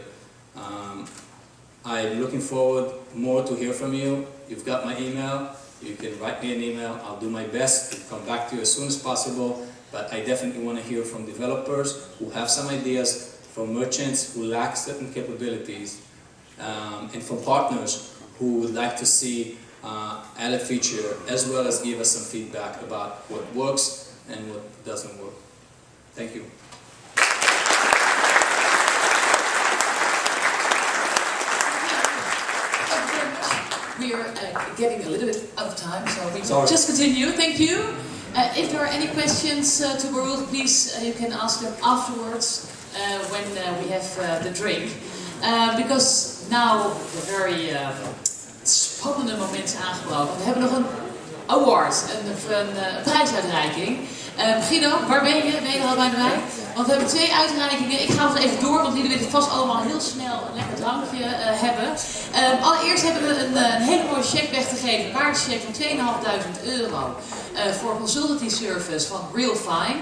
I'm looking forward more to hear from you. You've got my email. You can write me an email. I'll do my best to come back to you as soon as possible. But I definitely want to hear from developers who have some ideas, from merchants who lack certain capabilities, and from partners who would like to see added feature, as well as give us some feedback about what works and what doesn't work. Thank you. We are getting a little bit out of time, so we will just continue. Thank you. If there are any questions to Baruch, please you can ask them afterwards when we have the drink. Because now the very spannende moment is aangebroken. We hebben nog een award, een prijsuitreiking. Guido, waar ben je? Ben je er al bij? Want we hebben 2 uitreikingen. Ik ga het even door, want jullie willen vast allemaal heel snel een lekker drankje hebben. Allereerst hebben we een hele mooie cheque weg te geven. Een waardecheck van €2.500 voor een consultancy service van Real Fine.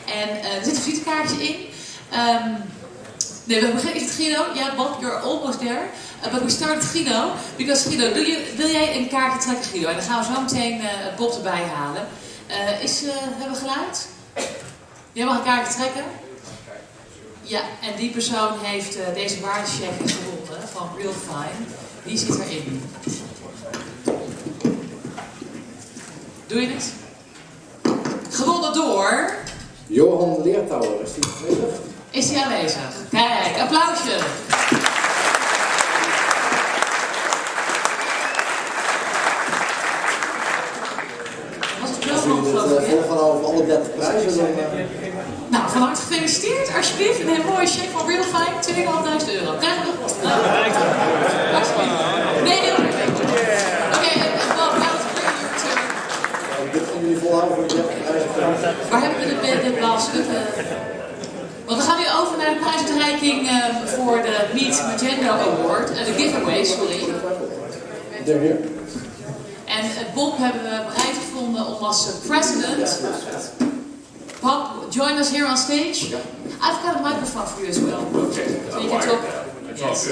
En er zit een visitekaartje in. Nee, is het Guido? Ja, Bob, you're almost there. But we start with Guido. Because Guido, wil jij een kaartje trekken, Guido? En dan gaan we zo meteen Bob erbij halen. Hebben we geluid? Jij mag een kaartje trekken? Ja, en die persoon heeft deze waardecheck gewonnen van Real Fine. Die zit erin. Doe je het? Gewonnen door... Johan Leertouwer, is die bezig? Is hij aanwezig? Kijk, applausje. Was het wel nog volgen over alle 30 prijzen, dan... Nou, van harte gefeliciteerd. Alsjeblieft, een mooie check van Real Fine, €2.500. Krijgen we nog? Nee, heel goed. Oké, well, now it's bring your turn. Dit gaan jullie volhouden voor de 30 prijzen. Waar hebben we de blazen? Want we gaan nu over naar de prijsuitreiking voor de Meet Magento Award. De giveaway, sorry. They're here. En Bob hebben we bereid gevonden om als president. Bob, join us here on stage. I've got a microphone for you as well. Okay. So you can talk. Yes.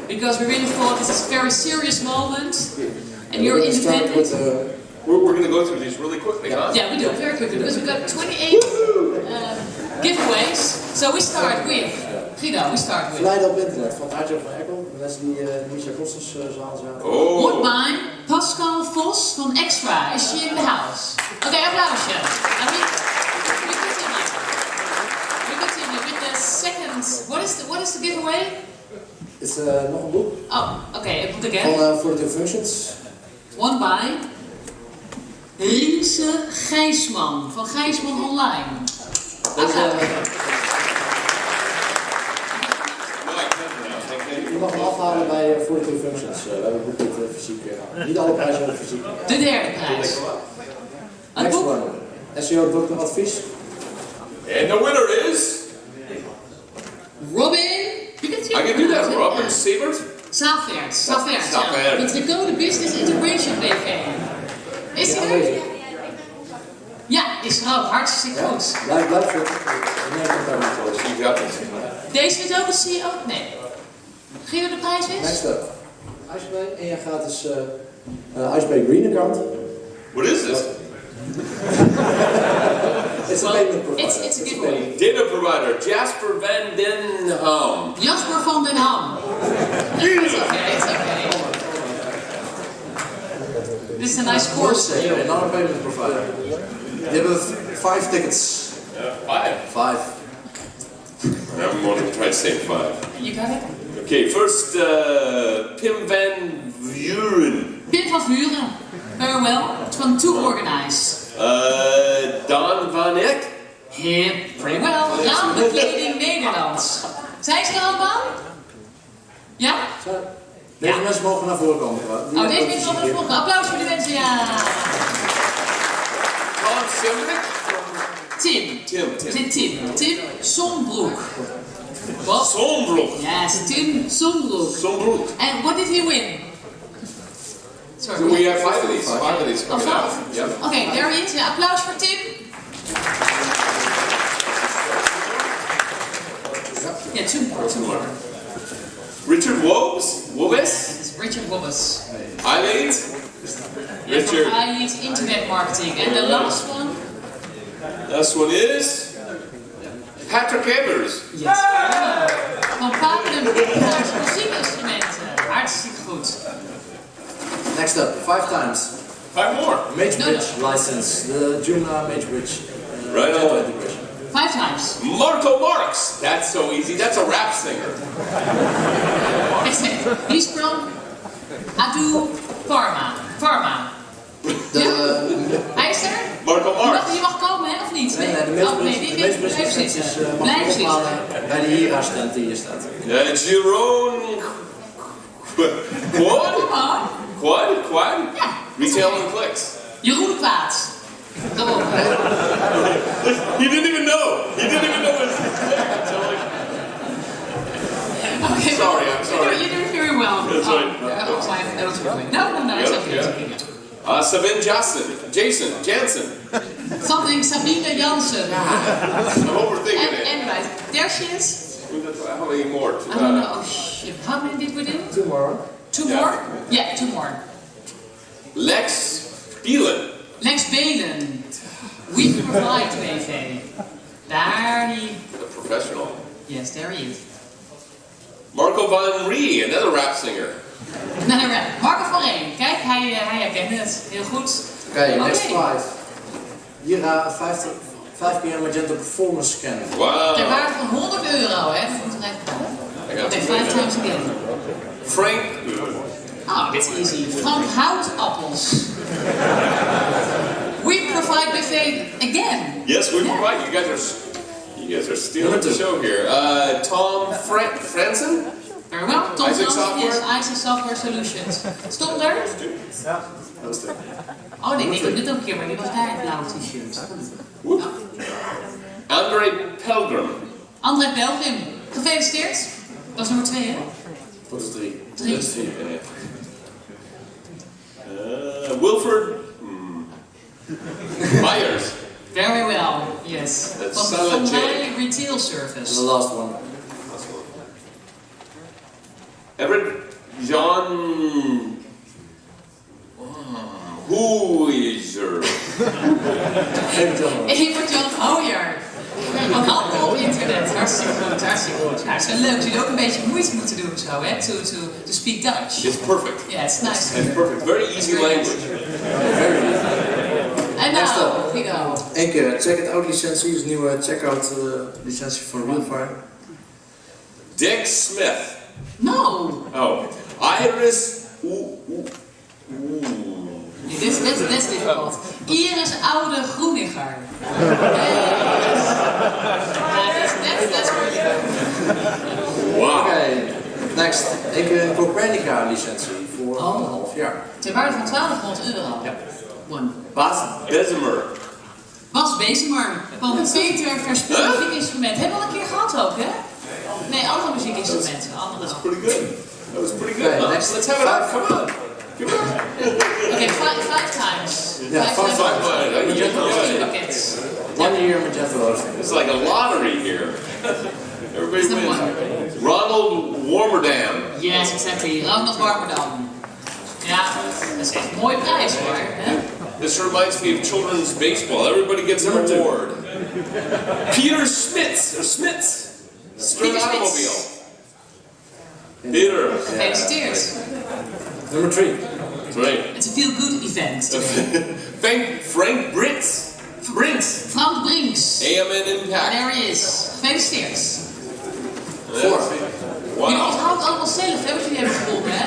Because we really thought this is a very serious moment. And you're independent. We're going to go through these really quickly, huh? Yeah, we do, very quickly. Because we've got 28 giveaways. So we start with... Guido, we start with... Verleiden op internet van Aartje van Ekkel. De mensen die Misha Kosters zaal zijn. Oh. Woodbine, Pascal Vos van Extra. Is she in the house? Okay, applausje. And we continue. We continue with the second... What is the giveaway? Is nog een boek. Oh, okay, I put again. Van For the Functions. One by Riense Gijsman van Gijsman Online. Je mag hem afhalen bij For the Functions. We hebben een boek met fysiek. Niet alle prijzen hebben fysiek. De derde prijs. Een Next boek. one. SEO Dokter Advies. And the winner is... Robin. You can see I can do that. Robin Siebert. Savert. Savert. Ja. Met Recode Business Integration BV. Is hij er? Ja, is er ook. Hartstikke goed. Blijf zitten. Ik neem het daar niet voor. She got it. Deze weet ook een CEO? Nee. Geef de prijs is? Next up. Icebay. En je gratis Icebay Green account. What is this? It's a payment provider. It's a giveaway. Data provider, Jasper Van Den Ham. Jasper van den Ham. It's okay, it's okay. This is a nice course. Another payment provider. Die hebben 5 tickets. 5. 5. I'm going to try to say 5. You got it? Okay, first Pim Van Vuren. Pim van Vuren. Very well. It's from To Organize. Don Van Eck. Yeah, pretty well. Raambekleding Nederlands. Zijn ze er allemaal? Ja? Deze mensen mogen naar voren komen. Oh, deze mensen mogen naar voren. Applaus voor die mensen, ja. Tom Simrick. Tim. Tim Sombroek. What? Sombroek. Yes, Tim Sombroek. Sombroek. And what did he win? Sorry. So we have 5 of these. 5 of these coming Oh, out. 5? Yep. Okay, there he is. Ja, applaus voor Tim. Yeah, two more. Richard Wobes. It's Richard Wobbes. Eileen. Richard. I lead internet marketing. And the last one? Last one is Patrick Evers. Yes. Van Papelen muziekinstrumenten. Hartstikke goed. Next up, 5 times. 5 more. MageBridge license. The Joomla MageBridge. Right on. Integration. 5 times. Marco Marx. That's so easy. That's a rap singer. He's from Adu Parma. Ja? Hij is er? Marco Marx. Je mag komen, hè, of niet? Nee, de Blijf MageBridge zitten. mag Blijf je zitten. ophalen bij de Hira-stand die hier staat. Jerome Quad? Ja. Retail and clicks. Jeroen Kwaad. Daarom. He didn't even know. He didn't even know what it Okay, Sorry, I'm sorry. You do very well. That's right. That was really good. No, it's okay. Yeah. It's okay. Sabine Jansen. Something Sabine Jansen. I'm overthinking it. And right, there she is. How many more? I don't know. Oh shit. How many did we do? 2 more. 2 Yeah. more? Yeah, 2 more. Lex Bielen. Lex Belen. We Provide BV. Daar hij. The professional. Yes, there he is. Marco Van Rie, another rap singer. Nou, Marco van Reen. Kijk, hij herkende het. Heel goed. Oké, next 5. Hira 5 keer een Magento Performance scan. Wow. Ter waarde van €100, hè? Dat moeten we even doen. Okay, 5 times again. Frank. Oh, that's easy. Frank Houtappels. We provide buffet again. Yes, we provide. You guys are stealing the show here. Tom Franson? Very well. Tom Isaac Franson, Software? yes, Isaac Software Solutions. Stond er? Ja, dat is het. Oh nee, ik heb dit ook een keer, maar die was daar in het blauwe t-shirt. Woep. André Pelgrim. André Pelgrim, gefeliciteerd. Dat is nummer 2, hè? Dat is 3. 3. Let's see. Wilford Myers. Very well, yes. That's Van solid mij retail And service. the last one. Everett John. Who is er? Evert Jan Hooyer. Van handel op internet. Hartstikke goed, hartstikke goed. Nou, het is wel leuk dat jullie ook een beetje moeite moeten doen zo, hè? To speak Dutch. It's perfect. Yeah, it's nice. It's perfect. Very easy language. And now, we go. Eén keer check-out licentie, dus nieuwe checkout licentie voor Realfire. Dick Smith. No! Oh. Iris. That's difficult. Iris Oude Groeniger. That's really good. Wow. Oké, next. Eén keer een Copernica licentie voor een half jaar. Ter waarde van €1200. Ja. One. Bas Bezemer. Bas Bezemer van Peter Verspil muziekinstrument. Hebben we al een keer gehad ook, hè? Nee, andere muziekinstrumenten. Andere. Pretty good. That was pretty good. Okay, Huh? next. Let's have it up. Come on. Come on. Okay, five times. Yeah, five times. Buckets. 1 year Magento hosting. It's like a lottery here. Everybody Is that wins. Ronald Warmerdam. Yes, exactly. Ronald Warmerdam. Ja, dat is echt een mooie prijs hoor. Hè? This reminds me of children's baseball. Everybody gets an award. Peter Smits, or Smits. Stern Peter Smits. Automobile. Peter. Gefeliciteerd. Number 3. That's right. It's a feel-good event. Frank Brits. Frank Brinks. AMN Impact. There he is. Gefeliciteerd. 4. Jullie Wow. onthoudt allemaal zelf, hè, wat jullie hebben gewonnen, hè?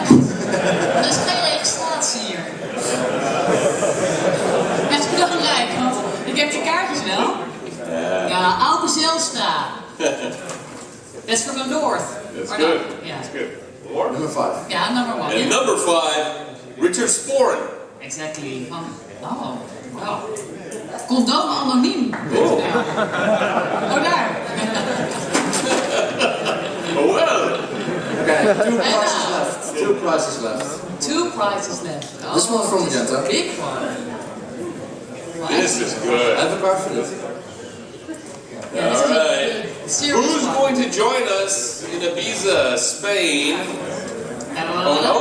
Er is geen registratie hier. Dat is belangrijk, want ik heb die kaartjes wel. Ja, Alpe Zelstra. That's from the north. That's Or good. not? Yeah. That's good. More? Number 5. Ja, number 1. And Yeah. number 5, Richard Sporen. Exactly. Oh, wow. Condoom anoniem. Oh. Oh, daar. Oh well. Okay, 2 prizes left. 2 prizes left. 2 prizes left. Oh, This one from this is a Magento. big one. This is good. I have a card for this. Yeah, this All is a right. serious Who's one. going to join us in Ibiza, Spain? Oh no?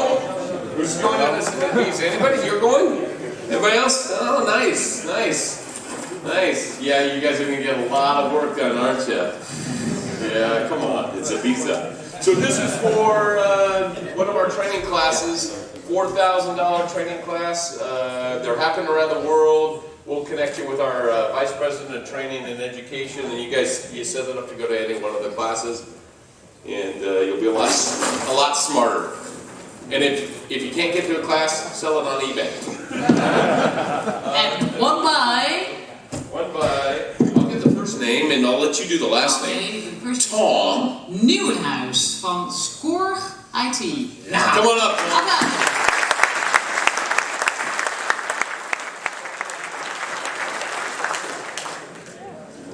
Who's joining us in Ibiza? Anybody? You're going? Anybody else? Oh, nice. Yeah, you guys are going to get a lot of work done, aren't you? Yeah, come on. It's Ibiza. So this is for one of our training classes, $4,000 training class. They're happening around the world. We'll connect you with our Vice President of Training and Education, and you set it up to go to any one of the classes, and you'll be a lot smarter. And if you can't get to a class, sell it on eBay. And one by... I'll get the first name, and I'll let you do the last name. Okay, first Tom. Nieuwenhuis van Scorg IT. Nou, come on up.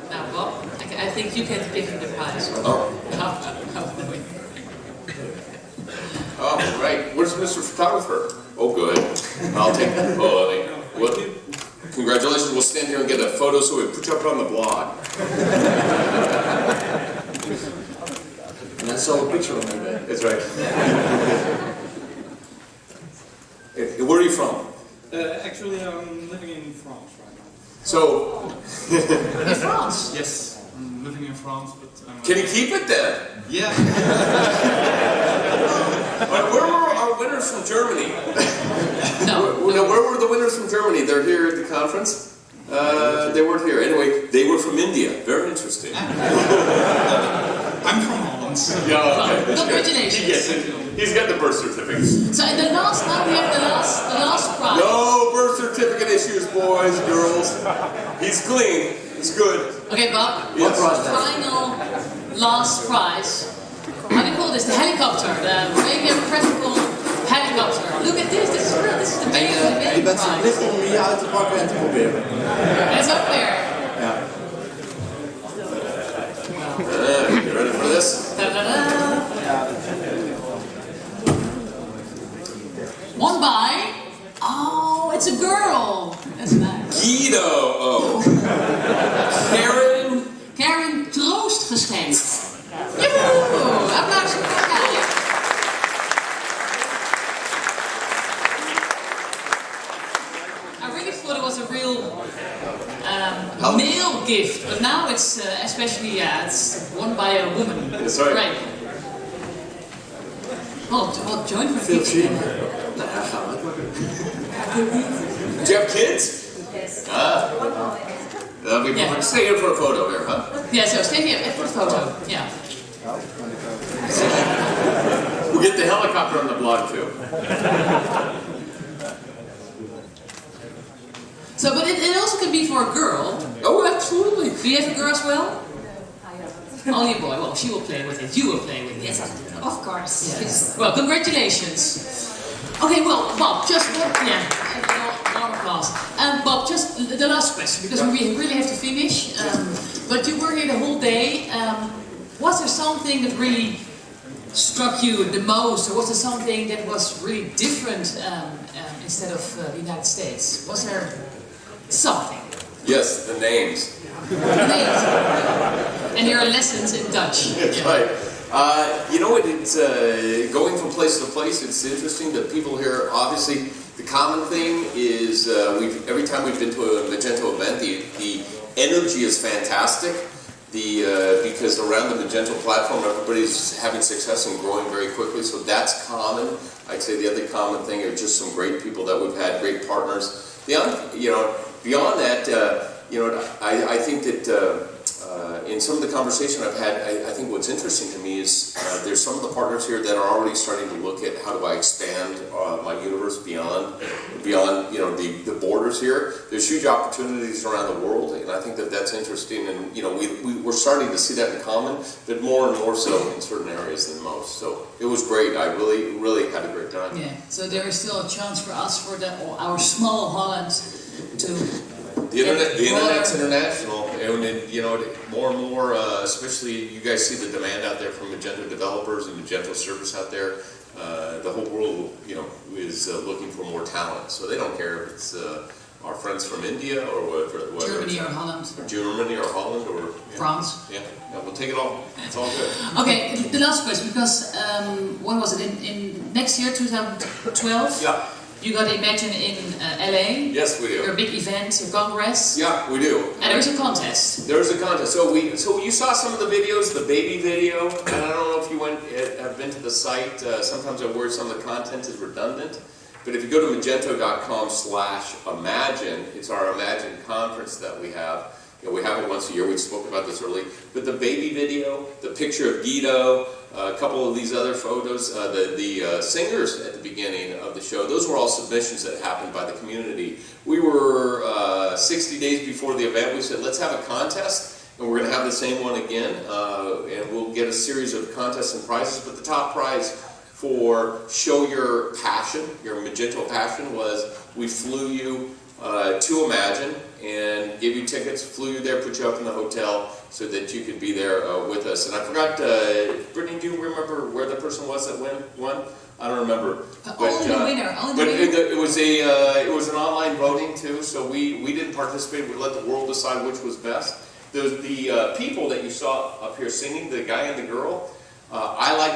Now, Bob, I think you can pick the prize. Oh. No. Oh, right. Where's Mr. Photographer? Oh, good. I'll take the photo. Well, congratulations. We'll stand here and get a photo so we put you up on the blog. And then sell a picture on eBay. That's right. Where are you from? Actually, I'm living in France right now. So, In France? Yes, I'm living in France, but I'm... can you keep it then? Yeah. Where were our winners from Germany? No. Where were the winners from Germany? They're here at the conference? They weren't here. Anyway, they were from India. Very interesting. I'm from Holland. Yeah, okay. Congratulations. Yes, he's got the birth certificate. So the last, now we have the last prize. No birth certificate issues, boys, girls. He's clean. It's good. Okay, Bob. Yes. Final last prize. How do you call this? The helicopter. The radio practical helicopter. Look at this. This is real. This is the main Je bent prize. verplicht om hem hier uit te pakken en te proberen. It's up there. Ja. You ready for this? Da-da-da. One by. Oh, it's a girl. That's nice. Guido. Oh. Karen Troost geschenkt. Joehoe! Applaus voor Karen. I really thought it was a real male gift, but now it's especially it's won by a woman. That's right. Right. Well, join for Veel kids. plezier. Nou ja, gaan we. Do you have kids? Yes. Ah. We Yeah. stay here for a photo here, huh? Yeah, so stay here for the photo. Yeah. We'll get the helicopter on the blog too. So, but it also can be for a girl. Oh, absolutely. Do you have a girl as well? Only a boy. Well, she will play with it. You will play with it. Yes, of course. Yes. Well, congratulations. Okay, well, Bob, just one, round of applause. Bob, just the last question, because we really have to finish. But you were here the whole day. Was there something that really struck you the most, or was there something that was really different instead of the United States? Was there something? Yes, the names. And your lessons in Dutch. That's right. You know what? It's going from place to place. It's interesting that people here. Obviously, the common thing is every time we've been to a Magento event, the energy is fantastic. Because around the Magento platform, everybody's having success and growing very quickly. So that's common. I'd say the other common thing are just some great people that we've had, great partners. Beyond that, I think that. In some of the conversation I've had, I think what's interesting to me is there's some of the partners here that are already starting to look at how do I expand my universe beyond the borders here. There's huge opportunities around the world, and I think that that's interesting. And we're starting to see that in common, but more and more so in certain areas than most. So it was great. I really had a great time. Yeah. So there is still a chance for us, for our small Holland, to. The internet's international, and more and more, especially you guys see the demand out there from Magento developers and Magento service out there. The whole world, is looking for more talent. So they don't care if it's our friends from India or whether Germany or Holland. Germany or Holland or France. Yeah, we'll take it all. It's all good. Okay, the last question, because when was it? In next year, 2012. Yeah. You got Imagine in LA. Yes, we do. Your big event, your congress. Yeah, we do. And there's a contest. There's a contest. So you saw some of the videos, the baby video, and I don't know if you have been to the site. Sometimes I worry some of the content is redundant. But if you go to magento.com/imagine, it's our Imagine conference that we have. We have it once a year. We spoke about this early. But the baby video, the picture of Guido, a couple of these other photos, the singers at the beginning of the show, those were all submissions that happened by the community. We were 60 days before the event. We said, let's have a contest, and we're going to have the same one again, and we'll get a series of contests and prizes. But the top prize for Show Your Passion, your Magento passion, was we flew you to Imagine and gave you tickets, flew you there, put you up in the hotel so that you could be there with us. And I forgot, Brittany, do you remember where the person was that won? I don't remember. Only the winner. It was an online voting too, so we didn't participate. We let the world decide which was best. The people that you saw up here singing, the guy and the girl,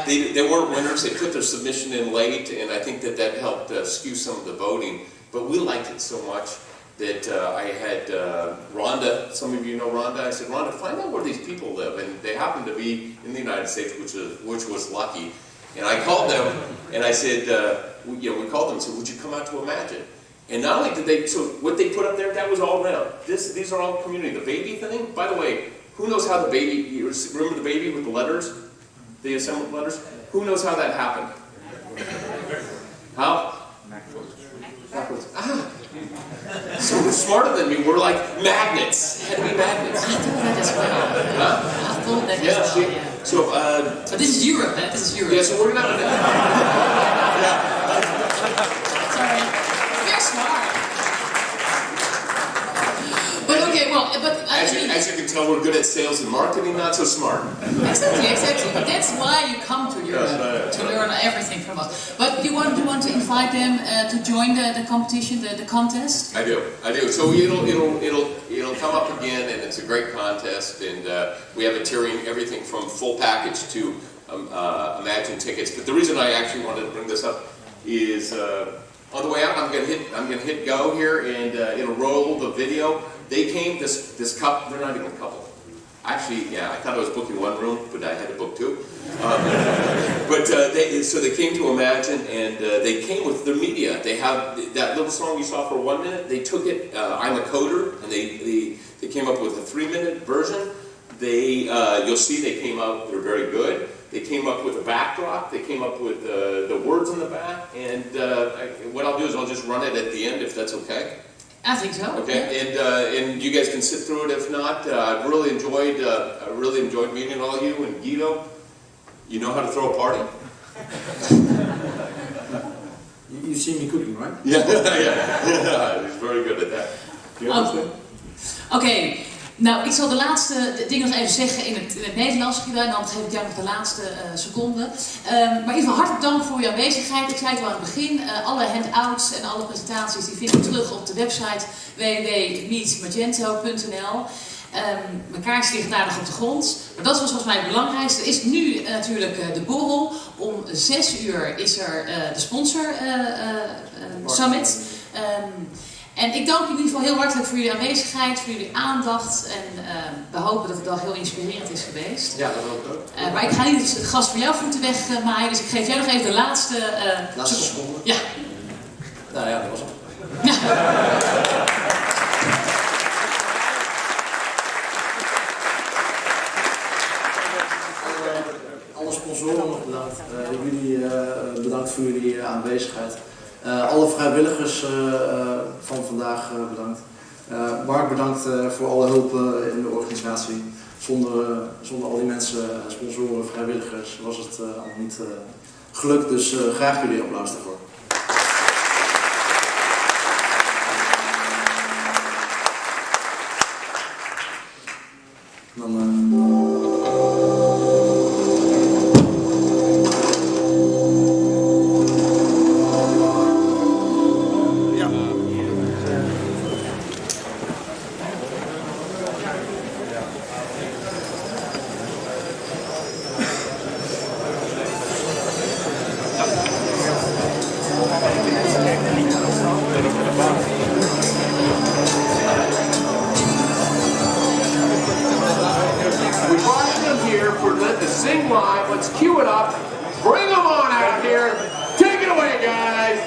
they weren't winners. They put their submission in late, and I think that helped skew some of the voting. But we liked it so much that I had Rhonda, some of you know Rhonda, I said, Rhonda, find out where these people live. And they happened to be in the United States, which was lucky. And I called them, and I said, we called them and said, would you come out to Imagine? And not only did they, so what they put up there, that was all around. These are all community. The baby thing, by the way, who knows how the baby, you remember the baby with the letters? The assembled letters? Who knows how that happened? How? Backwards. Ah! So we're smarter than me. We're like magnets. Had to be magnets. I thought that as well. Huh? I thought that Yeah, as well, yeah. so, But this is Europe, hè? This is Europe. yeah, so we're gonna Sorry. You're smart. But okay, well, but I mean, as you can tell, we're good at sales and marketing, not so smart. exactly. But that's why you come to Europe, to learn everything from us. But you want to invite them to join the competition, the contest? I do. So it'll come up again, and it's a great contest, and we have a tiering, everything from full package to Imagine tickets. But the reason I actually wanted to bring this up is on the way out, I'm gonna hit go here, and it'll roll the video. They came, this couple, they're not even a couple. Actually, yeah, I thought I was booking one room, but I had to book two. So they came to Imagine, and they came with their media. They have that little song you saw for 1 minute. They took it, I'm a Coder, and they came up with a 3-minute version. You'll see they came out, they're very good. They came up with a backdrop, they came up with the words in the back, and what I'll do is I'll just run it at the end, if that's okay. I think so. Okay, and you guys can sit through it if not. I've really enjoyed meeting all of you, and Guido, you know how to throw a party? You see me cooking, right? Yeah, he's very good at that. Do you understand? Oké. Nou, ik zal de laatste dingen nog even zeggen in het Nederlands, en dan geef ik jou nog de laatste seconden. Maar in ieder geval hartelijk dank voor je aanwezigheid. Ik zei het al aan het begin, alle handouts en alle presentaties die vind je terug op de website www.meetmagento.nl. Mijn kaartje ligt aardig op de grond, maar dat was volgens mij het belangrijkste. Er is nu natuurlijk de borrel. Om 6 uur is er de sponsor summit. En ik dank jullie in ieder geval heel hartelijk voor jullie aanwezigheid, voor jullie aandacht. En we hopen dat het dag heel inspirerend is geweest. Ja, dat hoop ik ook. Maar ik ga niet het gas voor jouw voeten wegmaaien, dus ik geef jij nog even de laatste... Laatste seconde? Ja. Nou ja, dat was het. Alle sponsoren nog bedankt. Jullie bedankt voor jullie aanwezigheid. Alle vrijwilligers van vandaag bedankt. Mark bedankt voor alle hulp in de organisatie. Zonder al die mensen, sponsoren, vrijwilligers, was het allemaal niet gelukt. Dus graag jullie applaus daarvoor. Sing live, let's cue it up, bring them on out here, take it away guys!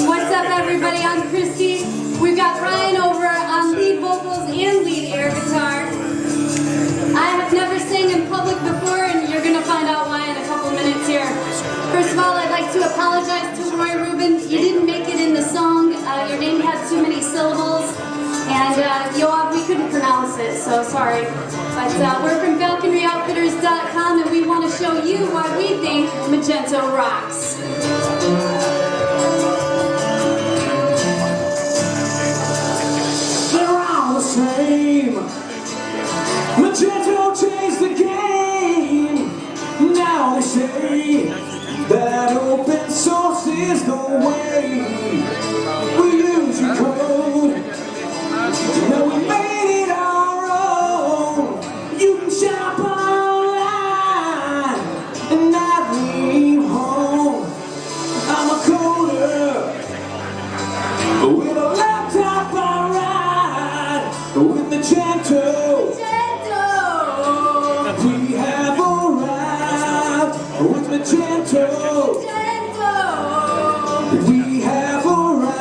What's up everybody, I'm Christy. We've got Ryan over on lead vocals and lead air guitar. I have never sang in public before and you're going to find out why in a couple minutes here. First of all, I'd like to apologize to Roy Rubin. You didn't make it in the song, your name had too many syllables. And Yoav, we couldn't pronounce it, so sorry. But we're from FalconryOutfitters.com and we want to show you why we think Magento rocks. They're all the same. Magento changed the game. Now they say that open source is the way. We use your code. Now we made it our own. You can shop online and not leave home. I'm a coder with a laptop I ride with Magento. We have arrived with Magento. Magento, we have arrived.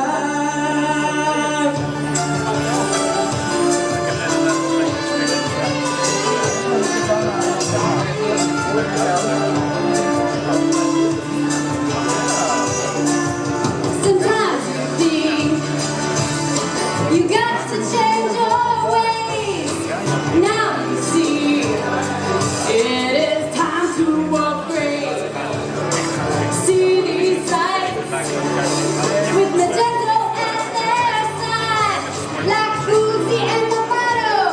Sometimes you think you got to change your ways. Now you see it is time to upgrade. See these sights with Magento at their side, like Uzi and Amato,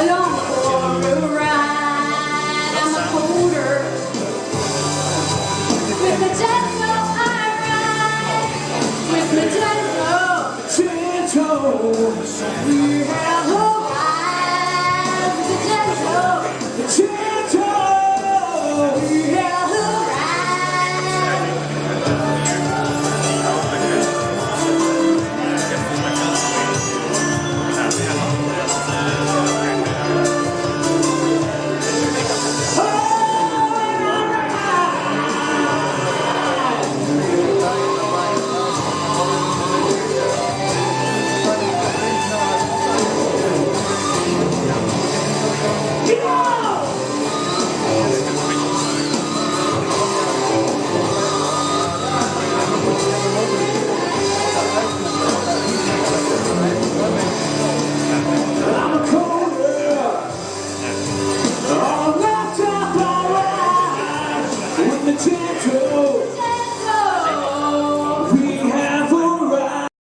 along for a ride. I'm a coder with Magento. I ride with Magento. Magento, we